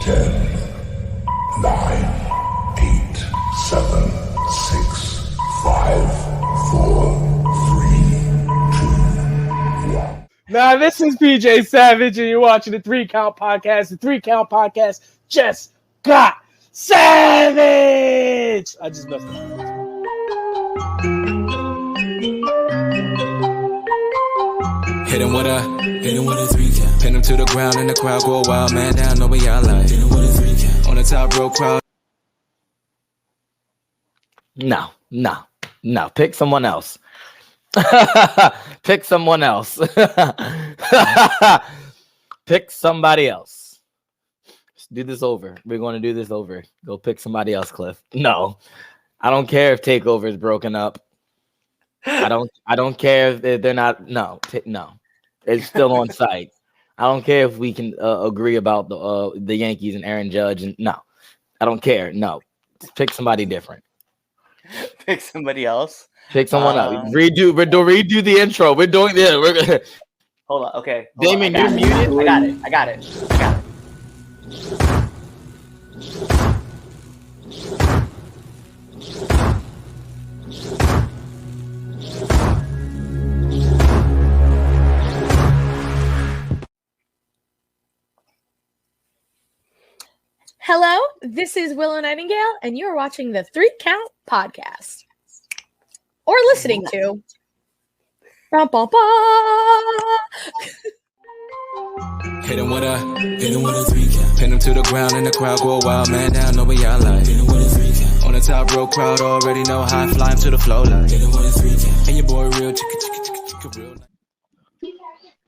10, 9, 8, 7, 6, 5, 4, 3, 2, 1. Nah, this is PJ Savage, and you're watching the 3 Count Podcast. The 3 Count Podcast just got savage. I just messed up. Hit him with a 3 count. Pin him to the ground and the crowd go wild. Man down, know we all like. Hit him with a 3 count. On the top row crowd. No. Pick someone else. Pick someone else. Pick somebody else. Let's do this over. We're going to do this over. Go pick somebody else, Cliff. No. I don't care if TakeOver is broken up. I don't care if they're not. No. It's still on site. I don't care if we can agree about the Yankees and Aaron Judge. And no. I don't care. No. Just pick somebody different. Pick somebody else. Pick someone up. Redo the intro. We're doing this. We're gonna hold on. Okay. Damien, you're muted. I got it. Hello, this is Willow Nightingale, and you are watching the 3 Count Podcast. Or listening to. Hit him with a 3 count. Pin him to the ground and the crowd go wild. Man down, know we all like. Hit him with a 3 count. On the top row crowd already know high. Fly him to the flow like. Hit him with a 3 count. And your boy real chicka real.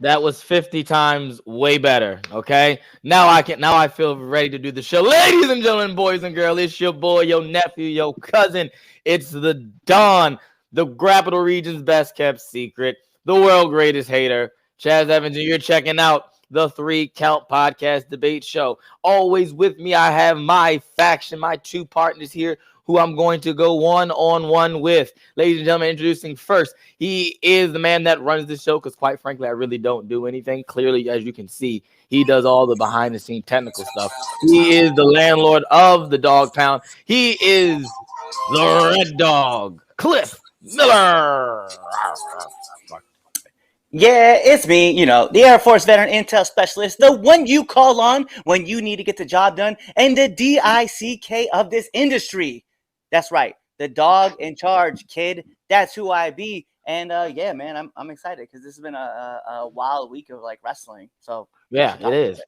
That was 50 times way better. Okay. Now I feel ready to do the show. Ladies and gentlemen, boys and girls, it's your boy, your nephew, your cousin. It's the Don, the Capital Region's best kept secret, the world greatest hater, Chaz Evans, and you're checking out the 3 Count Podcast debate show. Always with me, I have my faction, my 2 partners here who I'm going to go one-on-one with. Ladies and gentlemen, introducing first, he is the man that runs the show because, quite frankly, I really don't do anything. Clearly, as you can see, he does all the behind-the-scenes technical stuff. He is the landlord of the Dog Pound. He is the Red Dog, Cliff Miller. Yeah, it's me, the Air Force veteran intel specialist, the one you call on when you need to get the job done, and the DICK of this industry. That's right, the dog in charge, kid. That's who I be. And yeah, man, I'm excited because this has been a wild week of wrestling. So yeah, it is.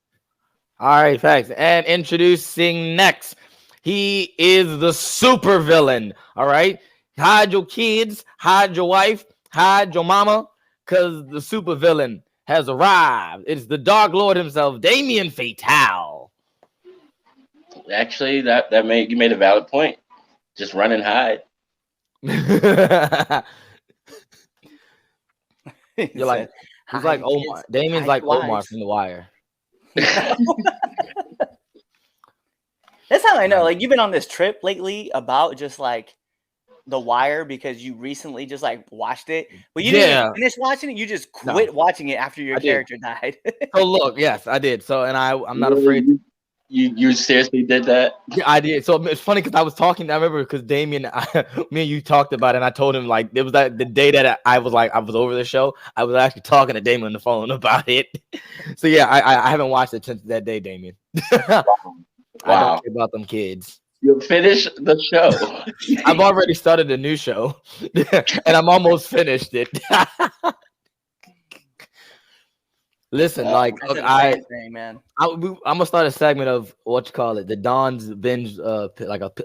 All right, thanks. And introducing next, he is the super villain. All right, hide your kids, hide your wife, hide your mama, because the super villain has arrived. It's the Dark Lord himself, Damien Fatale. Actually, you made a valid point. Just run and hide. He's like Omar. Damien's like Omar from The Wire. That's how I know. You've been on this trip lately about just The Wire because you recently just watched it, but you didn't finish watching it. You just quit watching it after your character died. So look, yes, I did. So and I'm not afraid. You seriously did that? Yeah, I did. So it's funny because I was talking. I remember because Damien, me and you talked about it, and I told him it was the day that I was over the show. I was actually talking to Damien on the phone about it. So yeah, I haven't watched it since that day, Damien. Wow. I don't care about them kids. You'll finish the show. I've already started a new show, and I'm almost finished it. Listen, I'm gonna start a segment of the Don's binge, a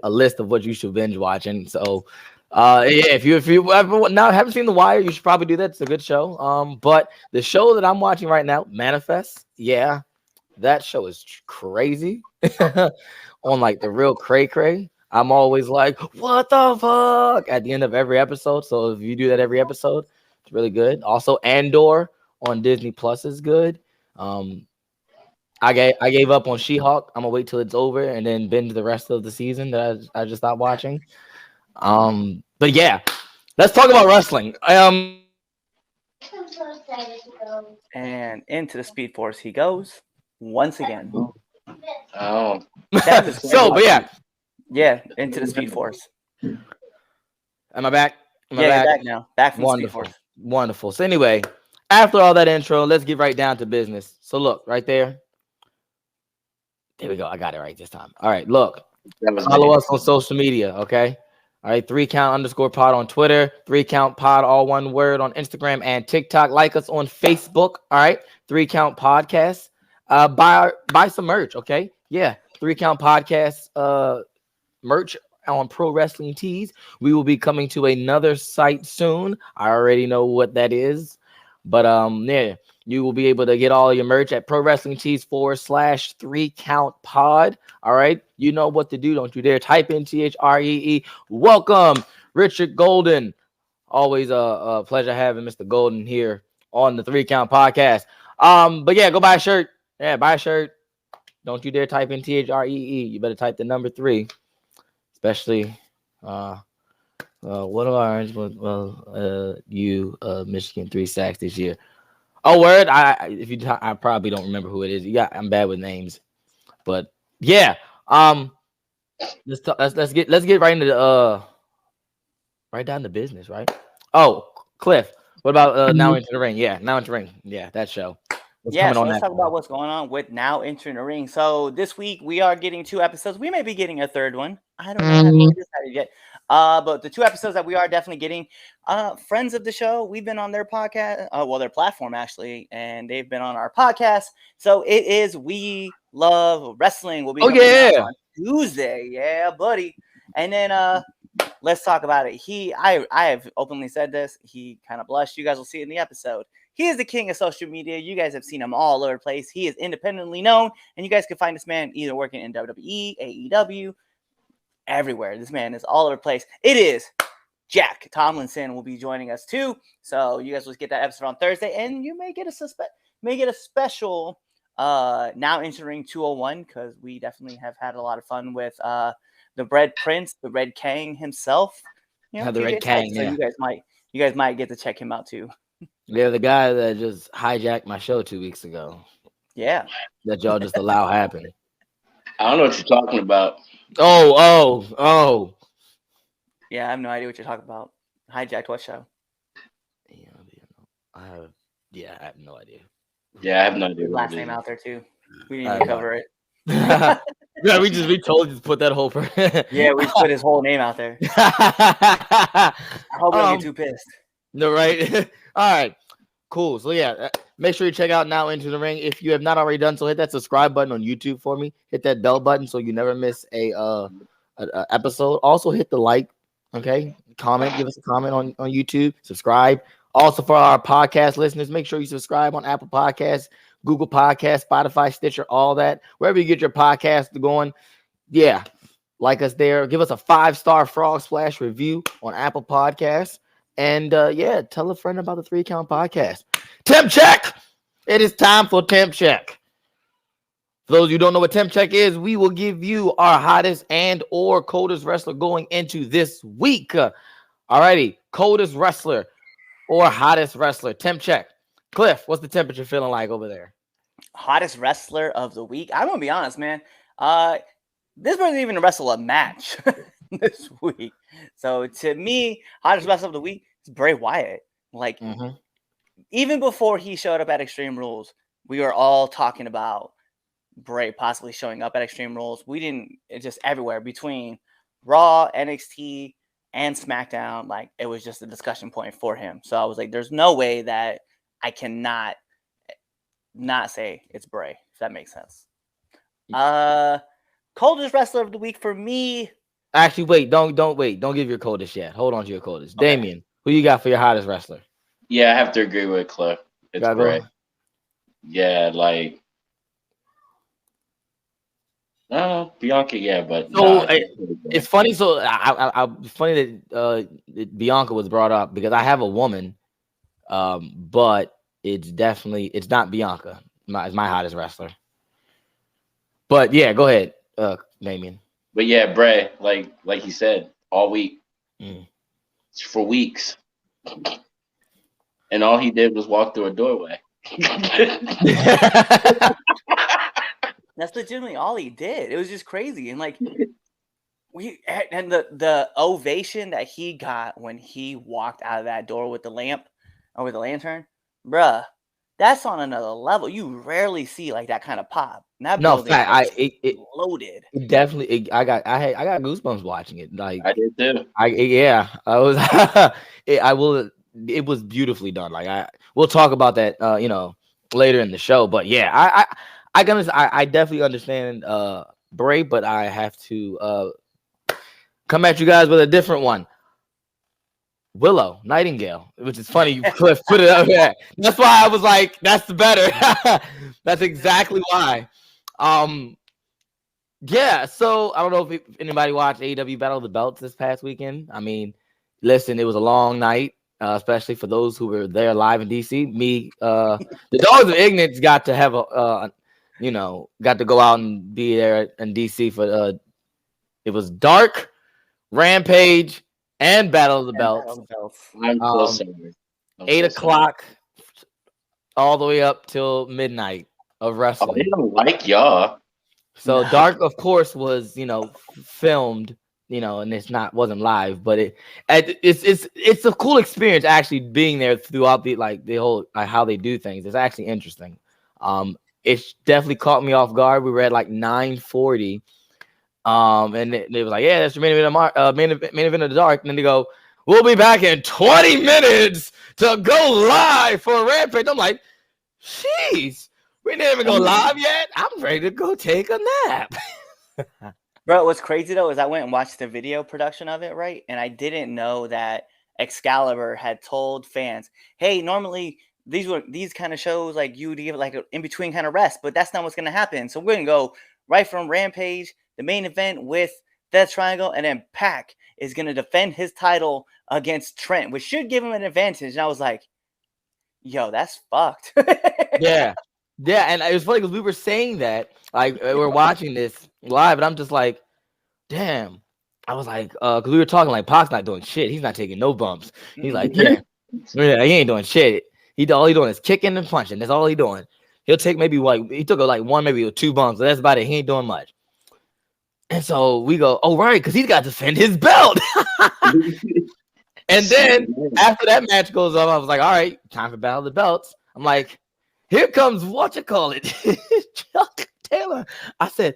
list of what you should binge watch. And so, if you ever now haven't seen The Wire, you should probably do that. It's a good show. But the show that I'm watching right now, Manifest, yeah, that show is crazy. On the real cray. I'm always like, what the fuck at the end of every episode. So if you do that every episode, it's really good. Also, Andor on Disney Plus is good. I gave up on She-Hulk. I'm gonna wait till it's over and then binge the rest of the season that I just stopped watching. But yeah, let's talk about wrestling. And into the Speed Force he goes once again. Oh, So, but yeah, Yeah, into the Speed Force. am I back? Am I Yeah, back? you're back now. Back from the Speed Wonderful. Force. Wonderful. So anyway, after all that intro, let's get right down to business. So look, right there. There we go. I got it right this time. All right, look. that was Follow me. us on social media, okay? All right, 3count_pod on Twitter, 3count_pod, all one word on Instagram and TikTok. Like us on Facebook, all right? 3count podcast. Buy some merch, okay? Yeah, 3count podcast merch on Pro Wrestling Tees. We will be coming to another site soon. I already know what that is, but yeah, you will be able to get all your merch at Pro Wrestling Tees /3count_pod. All right, you know what to do. Don't you dare type in THREE. Welcome, Richard Golden. Always a pleasure having Mr. Golden here on the 3count podcast. But yeah, go buy a shirt. Yeah, buy a shirt. Don't you dare type in THREE. You better type the number 3. Especially what are you Michigan 3 sacks this year. Oh, word. I probably don't remember who it is. I'm bad with names. But yeah. Let's get right into the right down to business, right? Oh, Cliff. What about Now Into the Ring? Yeah, Now Into the Ring. Yeah, that show. Yeah, so let's talk about what's going on with Now Entering the Ring. So this week we are getting 2 episodes. We may be getting a third one. I don't know. I haven't decided yet. But the 2 episodes that we are definitely getting, friends of the show, we've been on their podcast, their platform actually, and they've been on our podcast. So it is We Love Wrestling. We'll be coming out on Tuesday. Yeah, buddy. And then let's talk about it. I have openly said this. He kind of blushed. You guys will see it in the episode. He is the king of social media. You guys have seen him all over the place. He is independently known, and you guys can find this man either working in WWE, AEW, everywhere. This man is all over the place. It is Jack Tomlinson will be joining us too. So you guys will get that episode on Thursday, and you may get a special Now Entering 201 because we definitely have had a lot of fun with the Bread Prince, the Red Kang himself. You know, the Red Kang. So you guys might get to check him out too. Yeah, the guy that just hijacked my show 2 weeks ago. Yeah. That y'all just allow happen. I don't know what you're talking about. Oh. Yeah, I have no idea what you're talking about. Hijacked what show? I have no idea. Yeah, I have no idea. Last name out there too. We didn't even cover it. Yeah, we totally just put that whole yeah, we put his whole name out there. I hope we don't get too pissed. No, right? All right, cool. So yeah, make sure you check out Now Into the Ring. If you have not already done so, hit that subscribe button on YouTube for me. Hit that bell button so you never miss a episode. Also hit the like, okay? Comment, give us a comment on YouTube. Subscribe. Also for our podcast listeners, make sure you subscribe on Apple Podcasts, Google Podcasts, Spotify, Stitcher, all that. Wherever you get your podcast going, yeah, like us there. Give us a 5-star Frog Splash review on Apple Podcasts. And yeah, tell a friend about the 3count podcast. Temp check. It is time for temp check. For those of you who don't know what temp check is, we will give you our hottest and or coldest wrestler going into this week. Alrighty, coldest wrestler or hottest wrestler. Temp check. Cliff, what's the temperature feeling like over there? Hottest wrestler of the week. I'm gonna be honest, man. This person didn't even wrestle a match this week. So to me, hottest wrestler of the week is Bray Wyatt. Like even before he showed up at Extreme Rules, we were all talking about Bray possibly showing up at Extreme Rules. We didn't. It's just everywhere between Raw, NXT, and SmackDown. Like it was just a discussion point for him. So I was like, "There's no way that I cannot not say it's Bray." If that makes sense. Coldest wrestler of the week for me. Actually, wait. Don't give your coldest yet. Hold on to your coldest. Okay. Damien, who you got for your hottest wrestler? Yeah, I have to agree with Cliff. It's Bray. Yeah, like I don't know, Bianca. Yeah, but so it's funny. So it's funny that Bianca was brought up because I have a woman, but it's not Bianca. It's my hottest wrestler. But yeah, go ahead, Damien. But yeah, Bray, like he said, all week, for weeks, and all he did was walk through a doorway. That's legitimately all he did. It was just crazy. And like the ovation that he got when he walked out of that door with the lamp or with the lantern, bruh, that's on another level. You rarely see like that kind of pop. And that No, building fact, was loaded. it definitely. I got goosebumps watching it. Like I did too. I was. I will. It was beautifully done. Like we'll talk about that. Later in the show. But yeah, I definitely understand Bray, but I have to come at you guys with a different one. Willow Nightingale, which is funny. You put it up there. That's why I was like, that's the better. That's exactly why. Yeah. So I don't know if anybody watched AEW Battle of the Belts this past weekend. I mean, listen, it was a long night, especially for those who were there live in DC. Me, the Dogs of Ignorance got to have got to go out and be there in DC for. It was Dark, Rampage, and Battle of the Belts. I'm so sorry. 8 o'clock all the way up till midnight of wrestling. They don't like y'all. So Dark, of course, was filmed, and wasn't live, but it's a cool experience actually being there throughout the whole how they do things. It's actually interesting. It definitely caught me off guard. We were at like 9:40. And they was like, yeah, that's your main event of the Dark. And then they go, we'll be back in 20 minutes to go live for a Rampage. I'm like, jeez, we didn't even go live yet. I'm ready to go take a nap. Bro, what's crazy though is I went and watched the video production of it, right? And I didn't know that Excalibur had told fans, hey, normally these kind of shows, like you would give like an in-between kind of rest, but that's not what's gonna happen. So we're gonna go right from Rampage, the main event with Death Triangle, and then Pac is going to defend his title against Trent, which should give him an advantage. And I was like, yo, that's fucked. Yeah. And it was funny because we were saying that, like, we're watching this live, and I'm just like, damn. I was like, because we were talking like Pac's not doing shit. He's not taking no bumps. He's like, yeah, he ain't doing shit. All he doing is kicking and punching. That's all he doing. He'll take maybe he took one, maybe 2 bumps. But that's about it. He ain't doing much. And so we go, oh, right, because he's got to defend his belt. And then after that match goes on, I was like, all right, time for Battle of the Belts. I'm like, here comes Chuck Taylor. I said,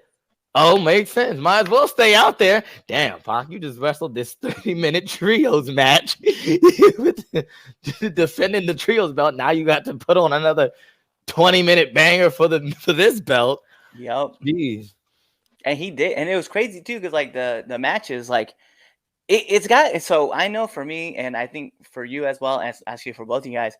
oh, makes sense. Might as well stay out there. Damn, Pac, you just wrestled this 30-minute trios match defending the trios belt. Now you got to put on another 20-minute banger for this belt. Yep. Jeez. And he did, and it was crazy too, because like the matches, like it's got. So I know for me, and I think for you as well, as actually for both of you guys,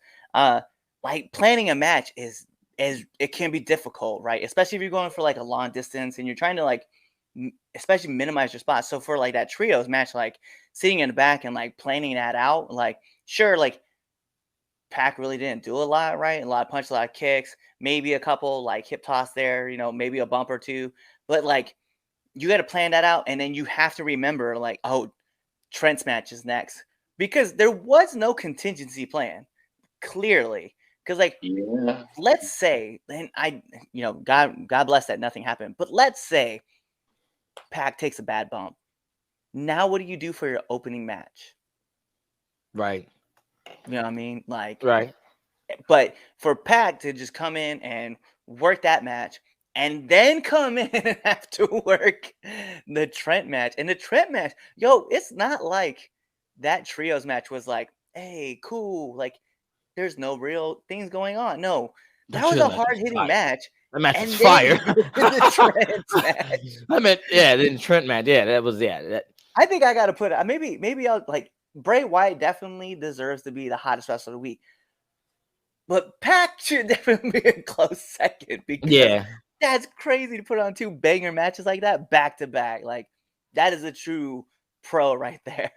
like planning a match is it can be difficult, right? Especially if you're going for like a long distance and you're trying to like especially minimize your spots. So for like that trios match, like sitting in the back and like planning that out, like sure, like Pac really didn't do a lot, right? A lot of punches, a lot of kicks, maybe a couple like hip toss there, maybe a bump or two. But like you got to plan that out, and then you have to remember like, oh, Trent's match is next, because there was no contingency plan, clearly. Because like, let's say, and God bless that nothing happened, but let's say Pac takes a bad bump. Now what do you do for your opening match? Right. You know what I mean? Like, right. But for Pac to just come in and work that match, and then come in and have to work the Trent match. And the Trent match, it's not like that trios match was like, hey, cool. Like, there's no real things going on. No, that was a hard-hitting match. That match was fire. The Trent match. I meant, the Trent match. Yeah, that was, I think I got to put it, maybe I'll, like, Bray Wyatt definitely deserves to be the hottest wrestler of the week. But Pac should definitely be a close second, because that's crazy to put on 2 banger matches like that back to back. Like, that is a true pro right there.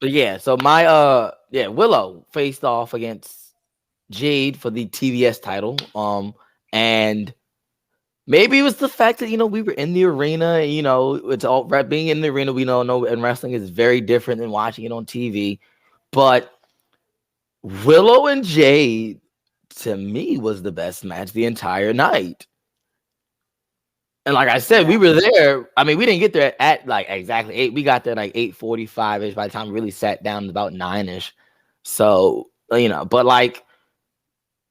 But yeah, so my Willow faced off against Jade for the TBS title. And maybe it was the fact that we were in the arena. It's all right. Being in the arena, we know, and wrestling is very different than watching it on TV. But Willow and Jade, to me, was the best match the entire night. And like I said, we were there. I mean, we didn't get there at like exactly 8. We got there like 8:45-ish by the time we really sat down, about 9-ish. So, but like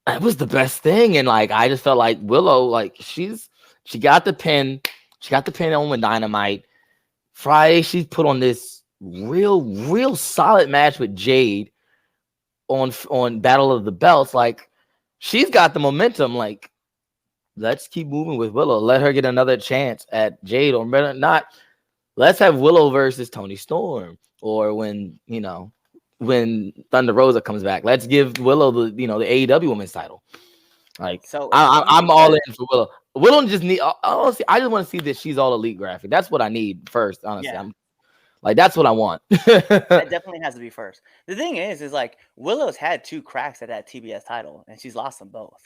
it was the best thing. And like I just felt like Willow, like she got the pin. She got the pin on with Dynamite. Friday, she put on this real solid match with Jade on Battle of the Belts. Like she's got the momentum. Like, let's keep moving with Willow. Let her get another chance at Jade, or not. Let's have Willow versus Toni Storm, or when Thunder Rosa comes back. Let's give Willow the AEW Women's title. Like, so I'm all in for Willow. Willow just need. Honestly, I just want to see that she's all elite graphic. That's what I need first. Honestly, that's what I want. That definitely has to be first. The thing is like Willow's had 2 cracks at that TBS title, and she's lost them both.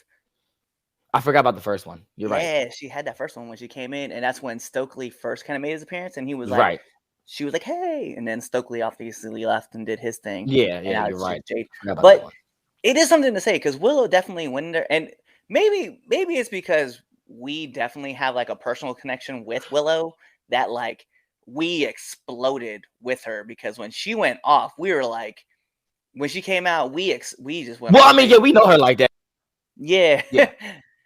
I forgot about the first one. You're right. Yeah, she had that first one when she came in, and that's when Stokely first kind of made his appearance, and he was like, she was like, "Hey," and then Stokely obviously left and did his thing. Yeah, you're right. Jade. But it is something to say because Willow definitely went there, and maybe it's because we definitely have like a personal connection with Willow that like we exploded with her, because when she went off, we were like, when she came out, we just went. Well, I mean, we know her like that. Yeah.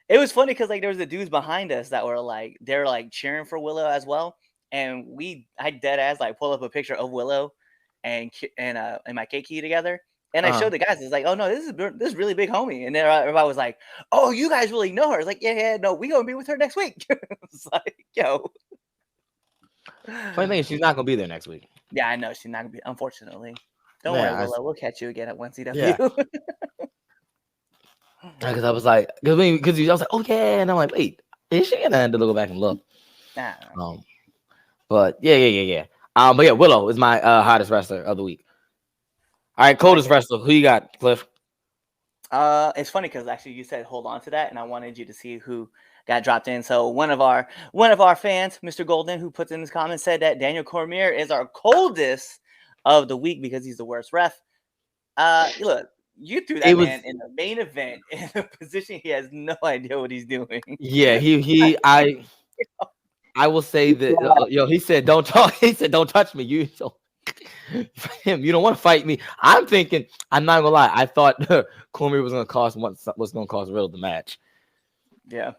It was funny because like there was the dudes behind us that were like they're like cheering for Willow as well, and I dead ass like pull up a picture of Willow and my KK together, and I showed the guys. It's like, oh no, this is really big homie, and then everybody was like, oh, you guys really know her? It's like, yeah, no, we gonna be with her next week. It's like, yo. Funny thing is, she's not gonna be there next week. Yeah, I know she's not gonna be. Unfortunately, don't worry, Willow. We'll catch you again at 1CW. Yeah. Because I was like, I was like, oh yeah, and I'm like, wait, is she? And I had to go back and look. But yeah. But yeah, Willow is my hottest wrestler of the week. All right, coldest wrestler. Who you got, Cliff? It's funny because actually you said hold on to that, and I wanted you to see who got dropped in. So one of our fans, Mr. Golden, who puts in his comments, said that Daniel Cormier is our coldest of the week because he's the worst ref. Look. You threw that man in the main event in a position he has no idea what he's doing. Yeah, I will say that he said don't talk. He said don't touch me. You don't want to fight me. I'm thinking, I'm not gonna lie. I thought Cormier was gonna cost Riddle the match. Yeah,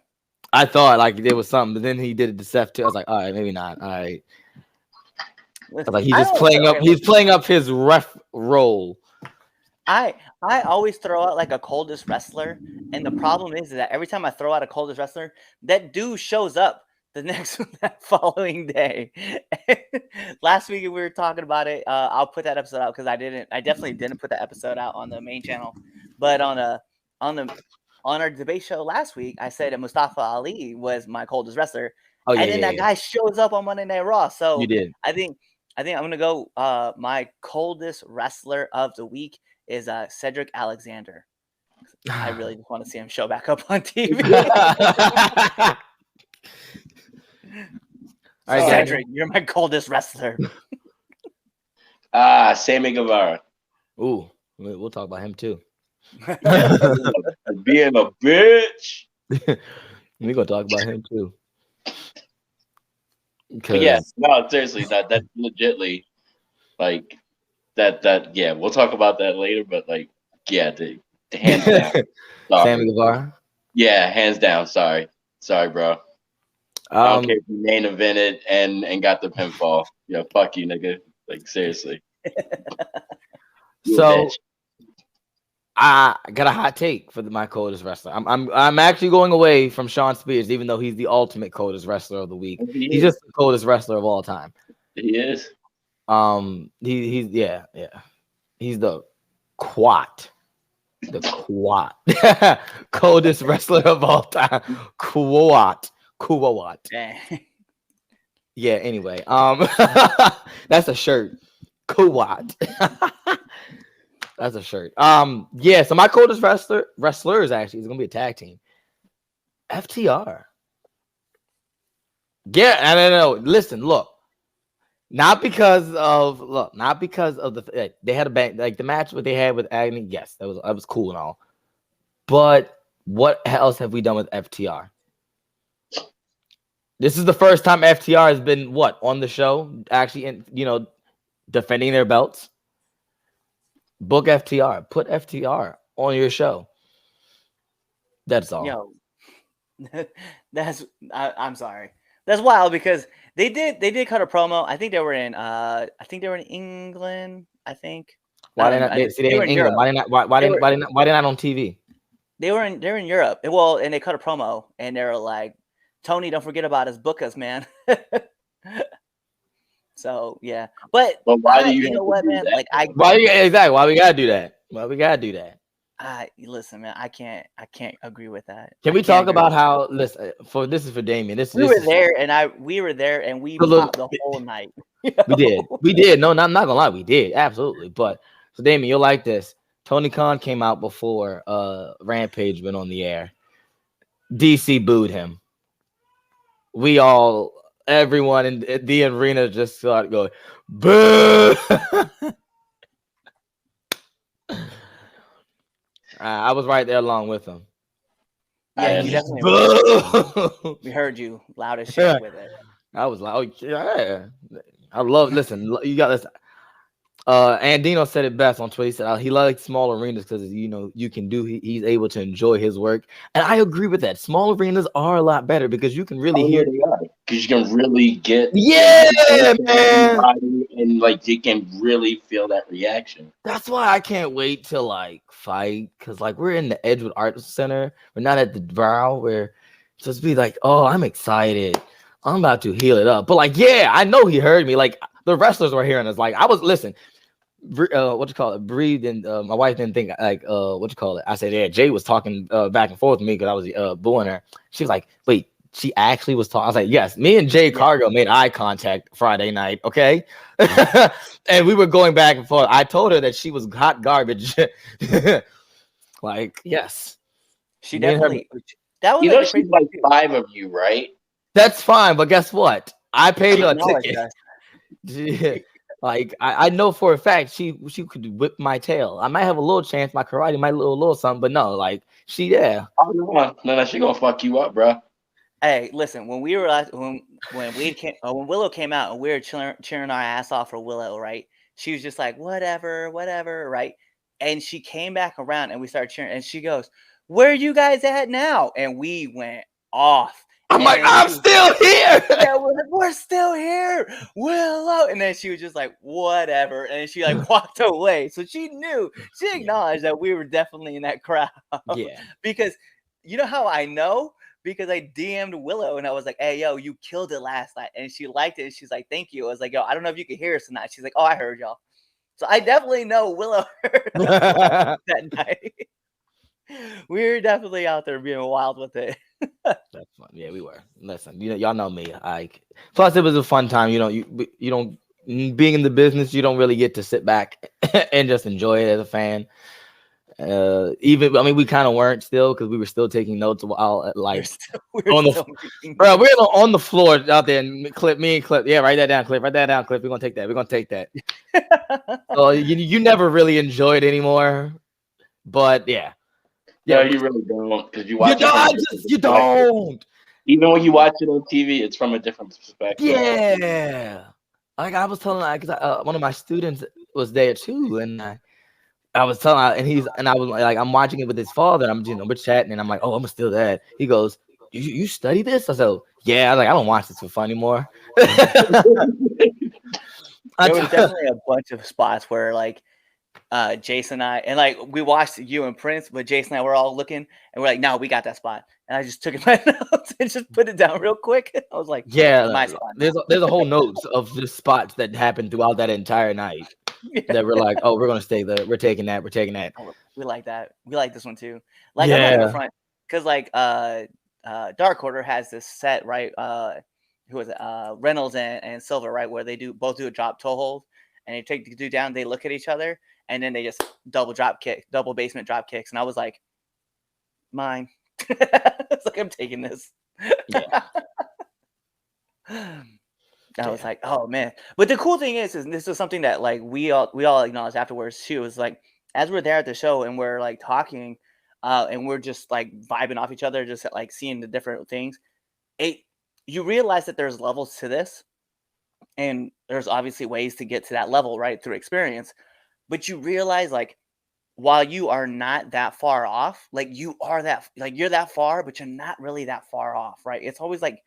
I thought like there was something, but then he did it to Seth too. I was like, all right, maybe not. All right. I was like, he's playing up his ref role. I always throw out like a coldest wrestler, and the problem is that every time I throw out a coldest wrestler, that dude shows up that following day. Last week we were talking about it. I'll put that episode out because I definitely didn't put that episode out on the main channel, but on our debate show last week, I said that Mustafa Ali was my coldest wrestler. And then that guy shows up on Monday Night Raw. So you did. I think I'm gonna go. My coldest wrestler of the week is Cedric Alexander. I really just want to see him show back up on TV. All right, Cedric, you're my coldest wrestler. Sammy Guevara. Ooh, we'll talk about him too. Being a bitch. We're gonna talk about him too. Yes, no, seriously, that's legitly like that. Yeah, we'll talk about that later. But like, yeah, the hands down. Sammy Guevara. Yeah, hands down. Sorry, bro. I don't care if you main evented and got the pinfall. Yeah, fuck you, nigga. Like seriously. So I got a hot take for my coldest wrestler. I'm actually going away from Sean Spears, even though he's the ultimate coldest wrestler of the week. He's just the coldest wrestler of all time. He is. He's the quat. Coldest wrestler of all time. Quat. Yeah, anyway. That's a shirt. Quat. That's a shirt. Yeah, so my coldest wrestlers actually is gonna be a tag team. FTR. Yeah, I don't know. Listen, look. Not because of the they had a bang, like the match what they had with Agony. Yes, that was cool and all. But what else have we done with FTR? This is the first time FTR has been on the show, actually, defending their belts. Book FTR. Put FTR on your show. That's all. Yo, I'm sorry. That's wild because they did cut a promo. I think they were in England. I think. Why didn't they in England? Why didn't they not on TV? They're in Europe. Well, and they cut a promo and they're like, Tony, don't forget about us. Book us, man. So yeah, but why do you know what, man? Like why we gotta do that? Why we gotta do that? Listen, man, I can't agree with that. Can we talk about how this is for Damien? We were there and we popped the whole night. We did. No, I'm not gonna lie, we did absolutely. But so Damien, you'll like this. Tony Khan came out before Rampage went on the air. DC booed him. Everyone in the arena just started going, boo. I was right there along with him. Yeah, you definitely. We heard you loud as shit with it. I was like, oh yeah, I love. Listen, you got this. Andino said it best on Twitter. He said he likes small arenas because you can do. He's able to enjoy his work, and I agree with that. Small arenas are a lot better because you can really hear. Because you can really get man, and like you can really feel that reaction. That's why I can't wait to fight because we're in the Edgewood Arts Center. We're not at the Brow where just be like, oh, I'm excited. I'm about to heal it up. But I know he heard me. The wrestlers were hearing us. I was listen. Breathed, and my wife didn't think I said, yeah, Jay was talking back and forth with me because I was booing her. She was like, wait, she actually was talking. I was like, yes, me and Jay Cargill made eye contact Friday night, okay? And we were going back and forth. I told her that she was hot garbage. Yes. She definitely that was she's 5 of you, right? That's fine, but guess what? I paid her a ticket. I know for a fact she could whip my tail. I might have a little chance. My karate might little something, but no, she there. Oh no, she gonna fuck you up, bro. Hey, listen. When we were when Willow came out and we were cheering our ass off for Willow, right? She was just like whatever, right? And she came back around and we started cheering, and she goes, "Where are you guys at now?" And we went off. I'm like, I'm still here. Yeah, we're still here, Willow. And then she was just like, whatever. And she walked away. So she acknowledged that we were definitely in that crowd. Yeah. Because you know how I know? Because I DM'd Willow and I was like, hey, yo, you killed it last night. And she liked it. And she's like, thank you. I was like, yo, I don't know if you could hear us tonight. She's like, oh, I heard y'all. So I definitely know Willow heard us that night. We were definitely out there being wild with it. That's fun. Yeah, we were. Listen, y'all know me. Plus, it was a fun time. You don't being in the business. You don't really get to sit back and just enjoy it as a fan. We kind of weren't still because we were still taking notes while we're on the floor out there and Clip. Yeah, write that down, Clip. Write that down, Clip. We're gonna take that. So you never really enjoy it anymore. But yeah. Yeah, you really don't because you watch. You don't. Even when you watch it on TV, it's from a different perspective. Yeah, I was telling, one of my students was there too, and I was telling, and I was like, I'm watching it with his father. And we're chatting, and I'm like, oh, I'm still that. He goes, you study this? I said, yeah. I don't watch this for fun anymore. There was definitely a bunch of spots where Jason and I, and we watched you and Prince, but Jason and I were all looking and we're like, no, we got that spot. And I just took it my notes and just put it down real quick. I was like, yeah, my spot. There's a whole notes of the spots that happened throughout that entire night. Yeah. That we're like, oh, we're gonna stay there. We're taking that. Oh, we like that. We like this one too. I'm not gonna front because Dark Order has this set, right? Who was it? Reynolds and Silver, right? Where they both do a drop toe hold and they take the dude down, they look at each other. And then they just double basement drop kicks. And I was like, mine. It's I'm taking this. Yeah. I was like, oh man. But the cool thing is this is something that we all acknowledged afterwards too. Is as we're there at the show and we're talking and we're just vibing off each other, just seeing the different things. you realize that there's levels to this, and there's obviously ways to get to that level, right, through experience. But you realize, like, while you are not that far off, like you are that, like you're that far, but you're not really that far off, right? It's always like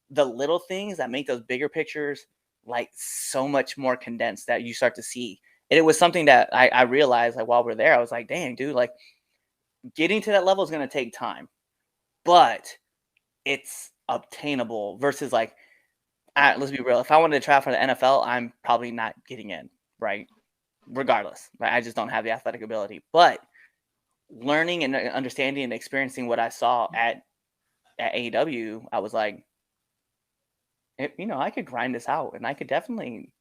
the little things that make those bigger pictures like so much more condensed that you start to see. And it was something that I realized, like, while we're there, I was like, dang, dude, like getting to that level is going to take time, but it's obtainable versus like, let's be real. If I wanted to try for the NFL, I'm probably not getting in, right? Regardless, right? I just don't have the athletic ability. But learning and understanding and experiencing what I saw at AEW, I was like, I could grind this out, and I could definitely,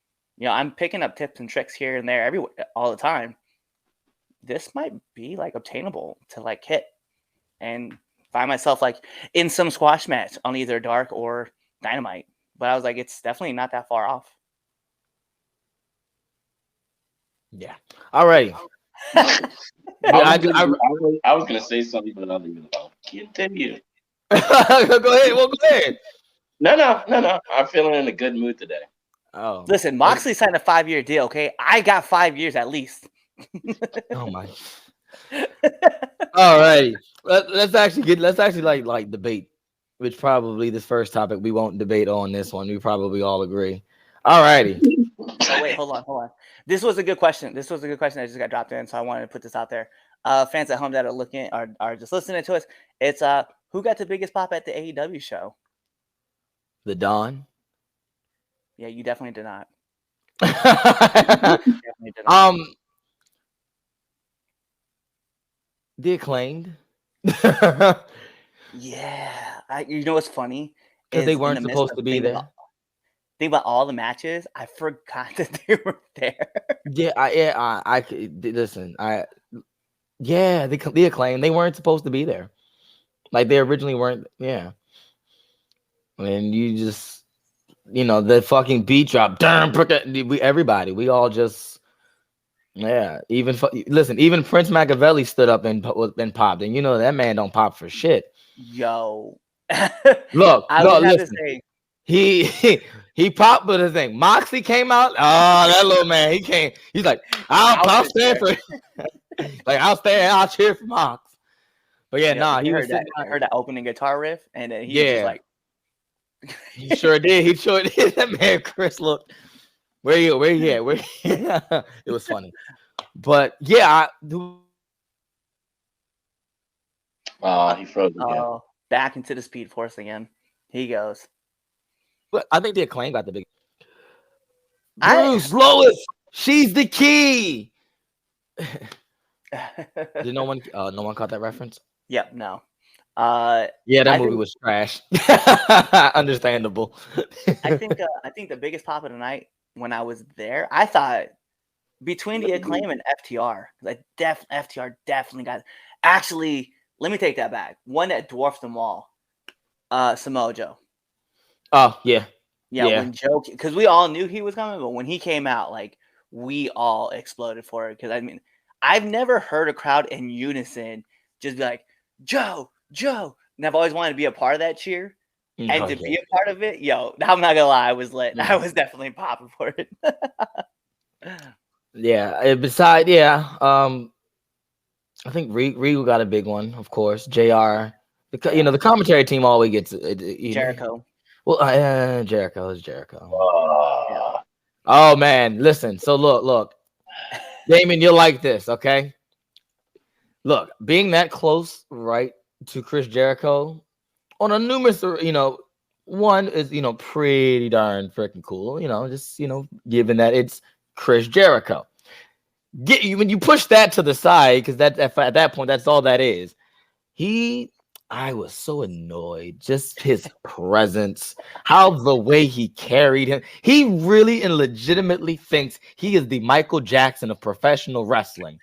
I'm picking up tips and tricks here and there, everywhere, all the time. This might be like obtainable to like hit, and find myself like in some squash match on either Dark or Dynamite. But I was like, it's definitely not that far off. Yeah. All right. I was gonna say something, but I don't even know. Continue. Go ahead. Well, go ahead. No. I'm feeling in a good mood today. Oh, listen, Moxley signed a 5-year deal. Okay, I got 5 years at least. Oh my. All right. Let's actually like debate, which probably this first topic we won't debate on this one. We probably all agree. All righty. Oh, wait, hold on. This was a good question. I just got dropped in, so I wanted to put this out there. Fans at home that are looking are just listening to us. It's who got the biggest pop at the AEW show? The Dawn. Yeah, you definitely did not. The Acclaimed. Yeah, you know what's funny? Because they weren't supposed to be there. Think about all the matches. I forgot that they were there. I listen. The Acclaim. They weren't supposed to be there. Like they originally weren't. Yeah. And you just, the fucking beat drop. Everybody. We all just. Yeah. Even Prince Machiavelli stood up and popped, and that man don't pop for shit. Yo. Look. I would have to say. He popped, but his thing. Moxley came out. Oh, that little man. He came. He's like, I'll stand for. Like I'll stand. I'll cheer for Mox. But yeah, he heard that. I heard that opening guitar riff, and then he was just like. He sure did. That man, Chris, look. Where you at? Where? It was funny, but yeah. He froze again. Oh, back into the Speed Force again. He goes. But I think the Acclaim got the big. Bruce, Lois, she's the key. Did no one caught that reference? Yep, no. That movie was trash. Understandable. I think the biggest pop of the night when I was there, I thought between the Acclaim and FTR, because FTR definitely got. Actually, let me take that back. One that dwarfed them all, Samoa Joe. Oh yeah. When Joe, because we all knew he was coming, but when he came out, like we all exploded for it. Because I mean, I've never heard a crowd in unison just be like Joe. And I've always wanted to be a part of that cheer, and to be a part of it, I'm not gonna lie, I was lit. I was definitely popping for it. I think Regal got a big one, of course. JR, the commentary team always gets Jericho. Well, Jericho is Jericho. Oh man, listen. So look, Damon, you'll like this, okay? Look, being that close, right, to Chris Jericho on a numerous, one is pretty darn freaking cool. Just given that it's Chris Jericho. When you push that to the side, because at that point that's all that is. I was so annoyed. Just his presence, how the way he carried him. He really and legitimately thinks he is the Michael Jackson of professional wrestling.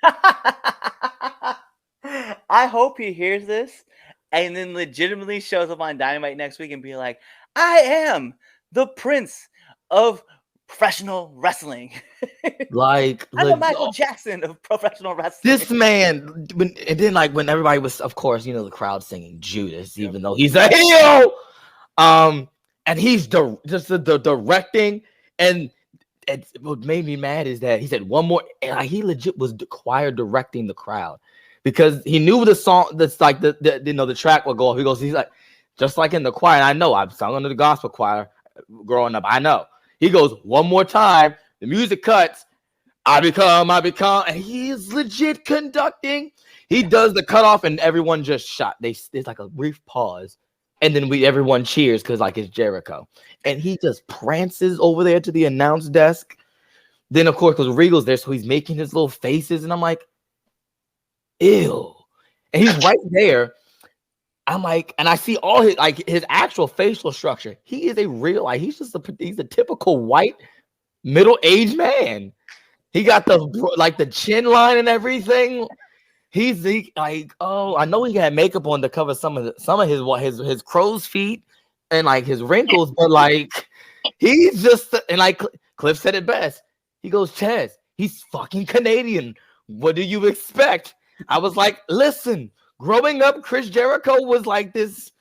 I hope he hears this and then legitimately shows up on Dynamite next week and be like, I am the Prince of professional wrestling. Like I'm the Michael Jackson of professional wrestling. This man, when everybody was, of course, the crowd singing Judas, even though he's a heel. and he's just the directing. And what made me mad is that he said one more, and like, he legit was choir directing the crowd because he knew the song that's like the track would go off. He's like, just like in the choir. And I know I've sung under the gospel choir growing up. I know. He goes one more time. The music cuts. I become, and he is legit conducting. He does the cutoff, and everyone just shot. There's like a brief pause, and then everyone cheers because like it's Jericho, and he just prances over there to the announce desk. Then of course, because Regal's there, so he's making his little faces, and I'm like, ew, and he's right there. I'm like, and I see all his actual facial structure. He is a real, like, he's a typical white middle-aged man. He got the chin line and everything. He's like, oh, I know he had makeup on to cover some of his crow's feet and like his wrinkles, but like he's just, and like Cliff said it best. He goes, Chaz, he's fucking Canadian. What do you expect? I was like, listen, growing up, Chris Jericho was like this,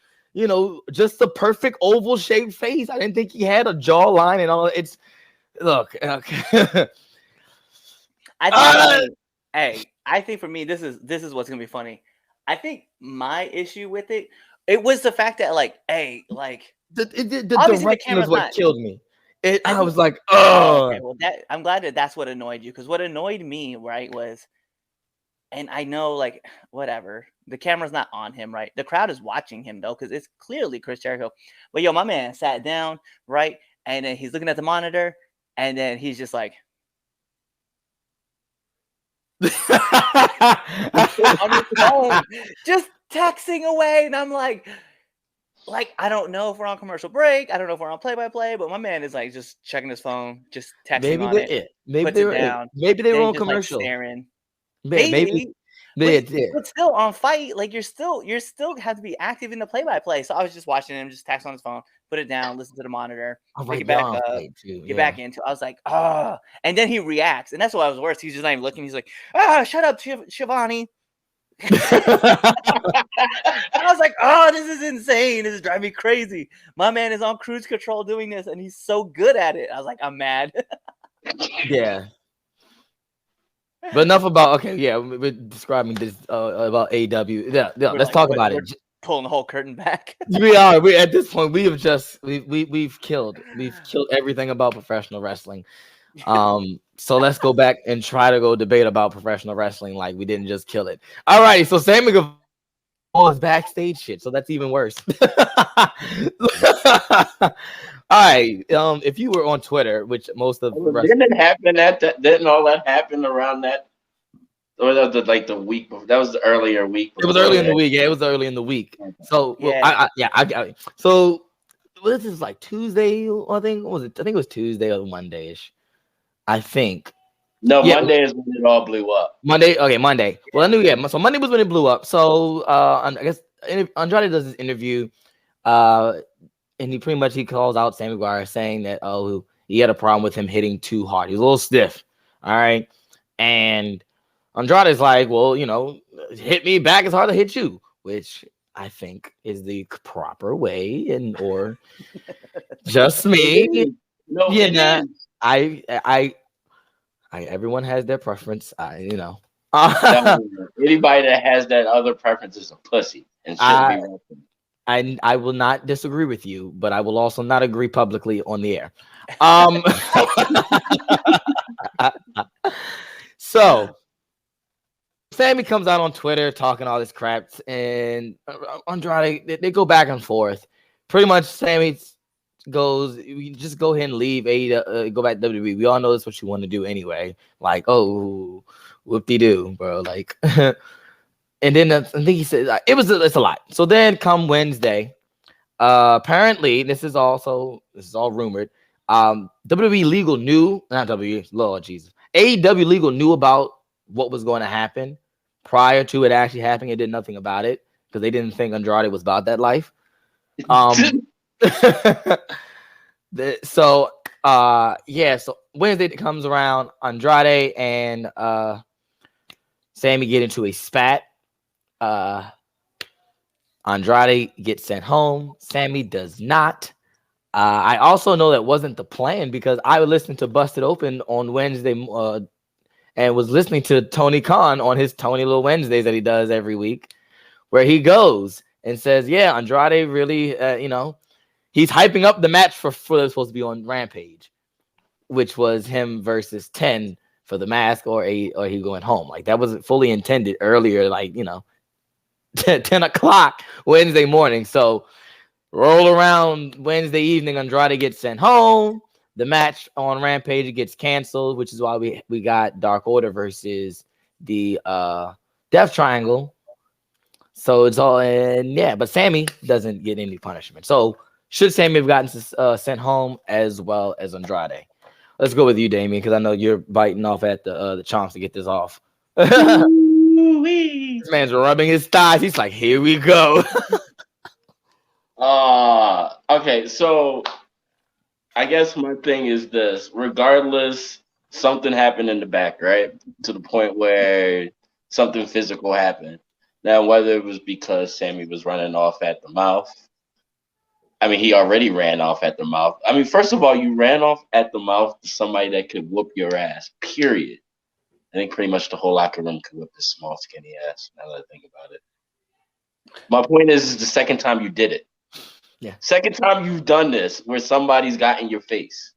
just the perfect oval shaped face. I didn't think he had a jawline and all. It's look. Okay. I think for me, this is what's gonna be funny. I think my issue with it was the fact that the direction is what killed me. I was like, oh. Okay, well, I'm glad that's what annoyed you, because what annoyed me, right, was, and I know, like, whatever, the camera's not on him, right? The crowd is watching him though, because it's clearly Chris Jericho. But my man sat down, right, and then he's looking at the monitor, and then he's just like. On his phone, just texting away, and I'm like I don't know if we're on commercial break, I don't know if we're on play-by-play, but my man is like just checking his phone, just texting on it. Maybe they were on commercial. Like, staring. Maybe. But still on fight, like you're still have to be active in the play-by-play. So I was just watching him just text on his phone, put it down, listen to the monitor, pick it back up, get back into it. I was like, and then he reacts, and that's what I was worse. He's just not even looking. He's like, shut up, Shivani. I was like, this is insane. This is driving me crazy. My man is on cruise control doing this, and he's so good at it. I was like, I'm mad. Yeah. But enough about we're describing this about AEW. Yeah, let's talk about it. Pulling the whole curtain back. We at this point we've killed everything about professional wrestling. So let's go back and try to go debate about professional wrestling like we didn't just kill it. All right, so Sammy Guevara is backstage shit, so that's even worse. All right, if you were on Twitter, which most of didn't it happen didn't all that happen around that, or that was like the week before? That was the earlier week. It was early in the week. Yeah, it was early in the week. So so this is like Tuesday. I think it was Tuesday or Monday-ish. I think. No, Monday is when it all blew up. Monday. Well, I knew. So Monday was when it blew up. So I guess Andrade does this interview. And he pretty much calls out Sammy Guevara, saying that he had a problem with him hitting too hard. He's a little stiff. All right. And Andrade's like, well, hit me back as hard as I hit you, which I think is the proper way, or just me. No, I everyone has their preference. Anybody that has that other preference is a pussy and shouldn't be welcome. I will not disagree with you, but I will also not agree publicly on the air. So Sammy comes out on Twitter talking all this crap, and Andrade, they go back and forth. Pretty much Sammy goes, "We just go ahead and leave, go back to WWE. We all know that's what you want to do anyway." Like, oh, whoop-de-doo, bro. Like, and then I think he said it's a lot. So then come Wednesday, apparently this is all rumored. WWE legal knew, not WWE, Lord Jesus, AEW legal knew about what was going to happen prior to it actually happening. It did nothing about it because they didn't think Andrade was about that life. So Wednesday comes around, Andrade and Sammy get into a spat. Andrade gets sent home. Sammy does not. I also know that wasn't the plan because I would listen to Busted Open on Wednesday and was listening to Tony Khan on his Tony Little Wednesdays that he does every week, where he goes and says, yeah, Andrade really, he's hyping up the match for they're supposed to be on Rampage, which was him versus 10 for the mask or he going home. Like that was fully intended earlier, 10 o'clock Wednesday morning. So roll around Wednesday evening, Andrade gets sent home. The match on Rampage gets canceled, which is why we got Dark Order versus the Death Triangle. So it's all but Sammy doesn't get any punishment. So should Sammy have gotten sent home as well as Andrade? Let's go with you, Damien, because I know you're biting off at the chomps to get this off. This man's rubbing his thighs. He's like, here we go. Okay, so I guess my thing is this. Regardless, something happened in the back, right? To the point where something physical happened. Now, whether it was because Sammy was running off at the mouth. I mean, he already ran off at the mouth. I mean, first of all, you ran off at the mouth to somebody that could whoop your ass, period. I think pretty much the whole locker room could whip this small, skinny ass, now that I think about it. My point is the second time you did it. Yeah. Second time you've done this where somebody's got in your face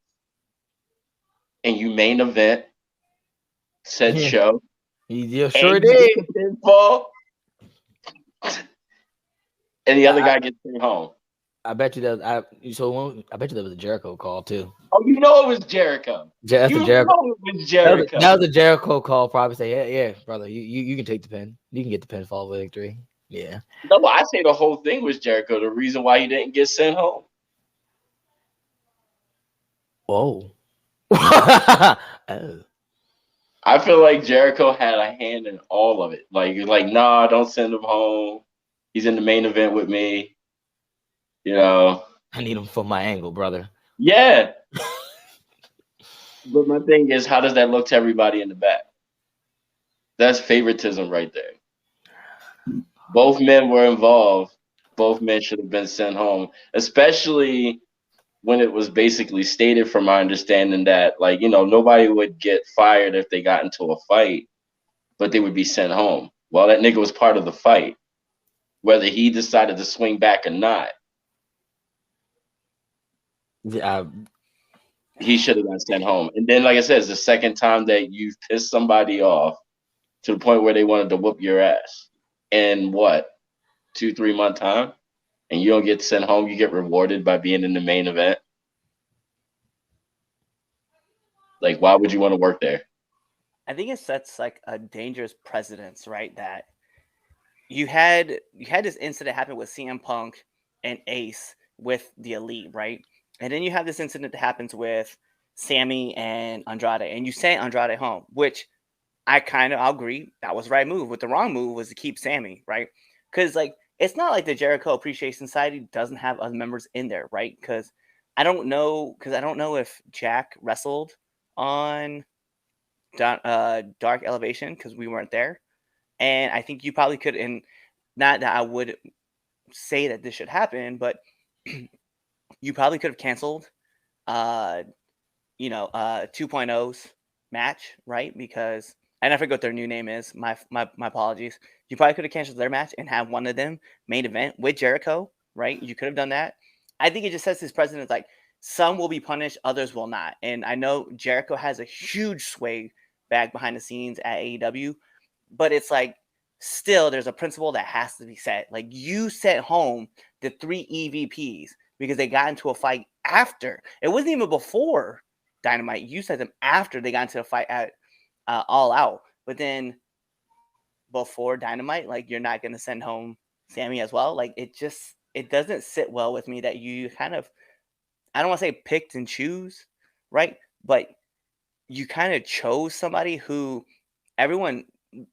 and you main event said show. You sure did. Pinfall, and the other guy gets sent home. I bet you that. I bet you that was a Jericho call too. Oh, you know it was Jericho. That's a Jericho. Know it was Jericho. That was a Jericho call. Probably say, yeah, brother, you can take the pin. You can get the pinfall victory. Yeah. No, I say the whole thing was Jericho. The reason why he didn't get sent home. Whoa. Oh. I feel like Jericho had a hand in all of it. Like, nah, don't send him home. He's in the main event with me. You know. I need him for my angle, brother. Yeah. But my thing is, how does that look to everybody in the back? That's favoritism right there. Both men were involved. Both men should have been sent home, especially when it was basically stated from my understanding that, nobody would get fired if they got into a fight, but they would be sent home. Well, that nigga was part of the fight, whether he decided to swing back or not. Yeah. He should have been sent home. And then, like I said, it's the second time that you've pissed somebody off to the point where they wanted to whoop your ass. In what, 2-3 month time, and you don't get sent home, you get rewarded by being in the main event. Like, why would you want to work there? I think it sets like a dangerous precedence, right? That you had this incident happen with CM Punk and Ace with the Elite, right? And then you have this incident that happens with Sammy and Andrade, and you sent Andrade home, which I'll agree that was the right move. But the wrong move was to keep Sammy, right? Because it's not like the Jericho Appreciation Society doesn't have other members in there, right? Because I don't know if Jack wrestled on Dark Elevation because we weren't there, and I think you probably could. And not that I would say that this should happen, but you probably could have canceled, 2.0's match, right? Because I forget what their new name is. My apologies. You probably could have canceled their match and have one of them main event with Jericho, right? You could have done that. I think it just sets this precedent, like some will be punished, others will not. And I know Jericho has a huge sway back behind the scenes at AEW, but it's like still there's a principle that has to be set. Like you sent home the 3 EVPs because they got into a fight after. It wasn't even before Dynamite. You sent them after they got into a fight at All Out. But then before Dynamite, you're not going to send home Sammy as well. It doesn't sit well with me that you kind of, I don't want to say picked and choose, right? But you kind of chose somebody who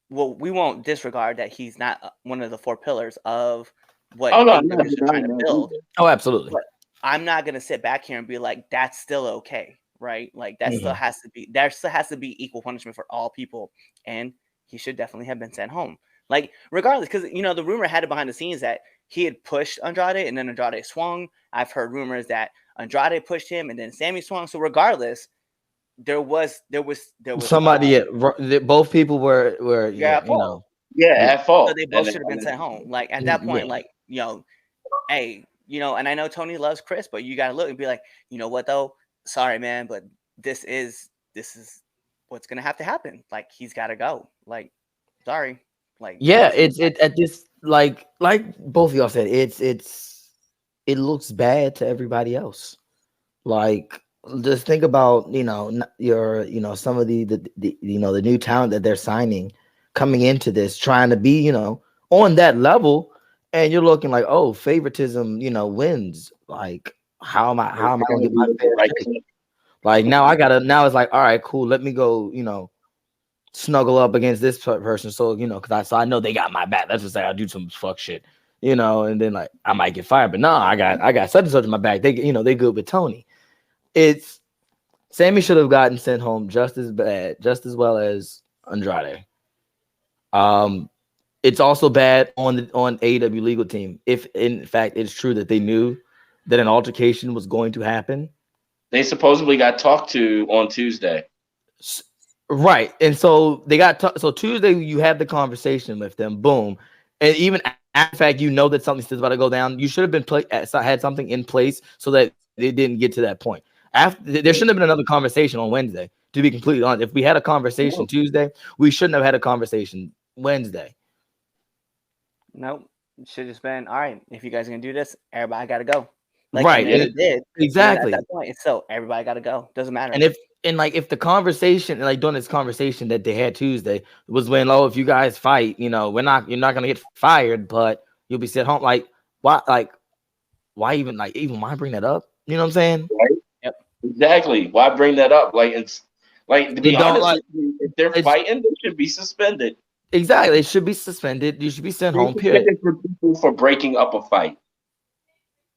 we won't disregard that he's not one of the 4 pillars of what they're trying to build. Oh, absolutely. But I'm not going to sit back here and be like, that's still okay, right? That still has to be, there still has to be equal punishment for all people. And he should definitely have been sent home. Regardless, because, the rumor had it behind the scenes that he had pushed Andrade and then Andrade swung. I've heard rumors that Andrade pushed him, and then Sammy swung. So regardless, there was somebody. Both people were yeah, you know. Yeah, Yeah. at fault. so they both should have been sent home. Like at that point, like hey, and I know Tony loves Chris, but you gotta look and be like, you know what though? Sorry, man, but this is what's gonna have to happen. Like he's gotta go. Like, sorry. Like Yeah, it's at this like both of y'all said, it looks bad to everybody else. Like just think about your some of the the new talent that they're signing coming into this, trying to be on that level, and you're looking like, oh, favoritism wins. Like how am I gonna get my fair shake? Like now it's like, all right, cool, let me go snuggle up against this person, so because I know they got my back. Let's just say I do some fuck shit, and then like I might get fired, but no, I got such and such in my back. They they good with Tony. It's Sammy should have gotten sent home just as well as Andrade. It's also bad on AEW legal team. If in fact it's true that they knew that an altercation was going to happen. They supposedly got talked to on Tuesday. Right. And so they got so Tuesday you had the conversation with them, boom. And even after fact, that something's about to go down, you should have been had something in place so that it didn't get to that point. After there shouldn't have been another conversation on Wednesday, to be completely honest. If we had a conversation Tuesday, we shouldn't have had a conversation Wednesday. Nope. It should have just been, all right, if you guys are gonna do this, everybody gotta go. Like, right. And it did. Exactly. At that point, so everybody gotta go. Doesn't matter. And if the conversation, like during this conversation that they had Tuesday, was when, oh, if you guys fight, you're not gonna get fired, but you'll be sent home. Like why even why bring that up? You know what I'm saying? Right. Yep. Exactly. Why bring that up? Like it's like to be honest, if they're fighting, they should be suspended. Exactly. They should be suspended. You should be sent home. Period. For people for breaking up a fight.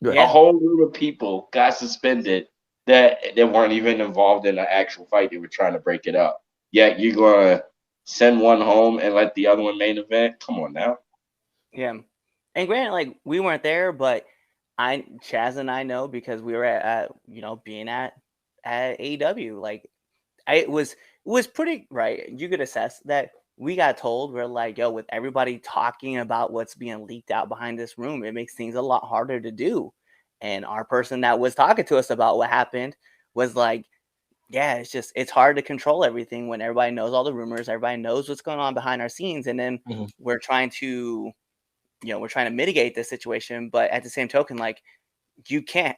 Right. A whole group of people got suspended that weren't even involved in an actual fight. They were trying to break it up. Yet you're gonna send one home and let the other one main event? Come on now. Yeah. And granted, like we weren't there, but Chaz and I know because we were at being at AEW. Like it was pretty right. You could assess that. We got told, we're like, yo, with everybody talking about what's being leaked out behind this room, it makes things a lot harder to do. And our person that was talking to us about what happened was like, yeah, it's hard to control everything when everybody knows all the rumors, everybody knows what's going on behind our scenes. And then we're trying to mitigate this situation. But at the same token, like you can't,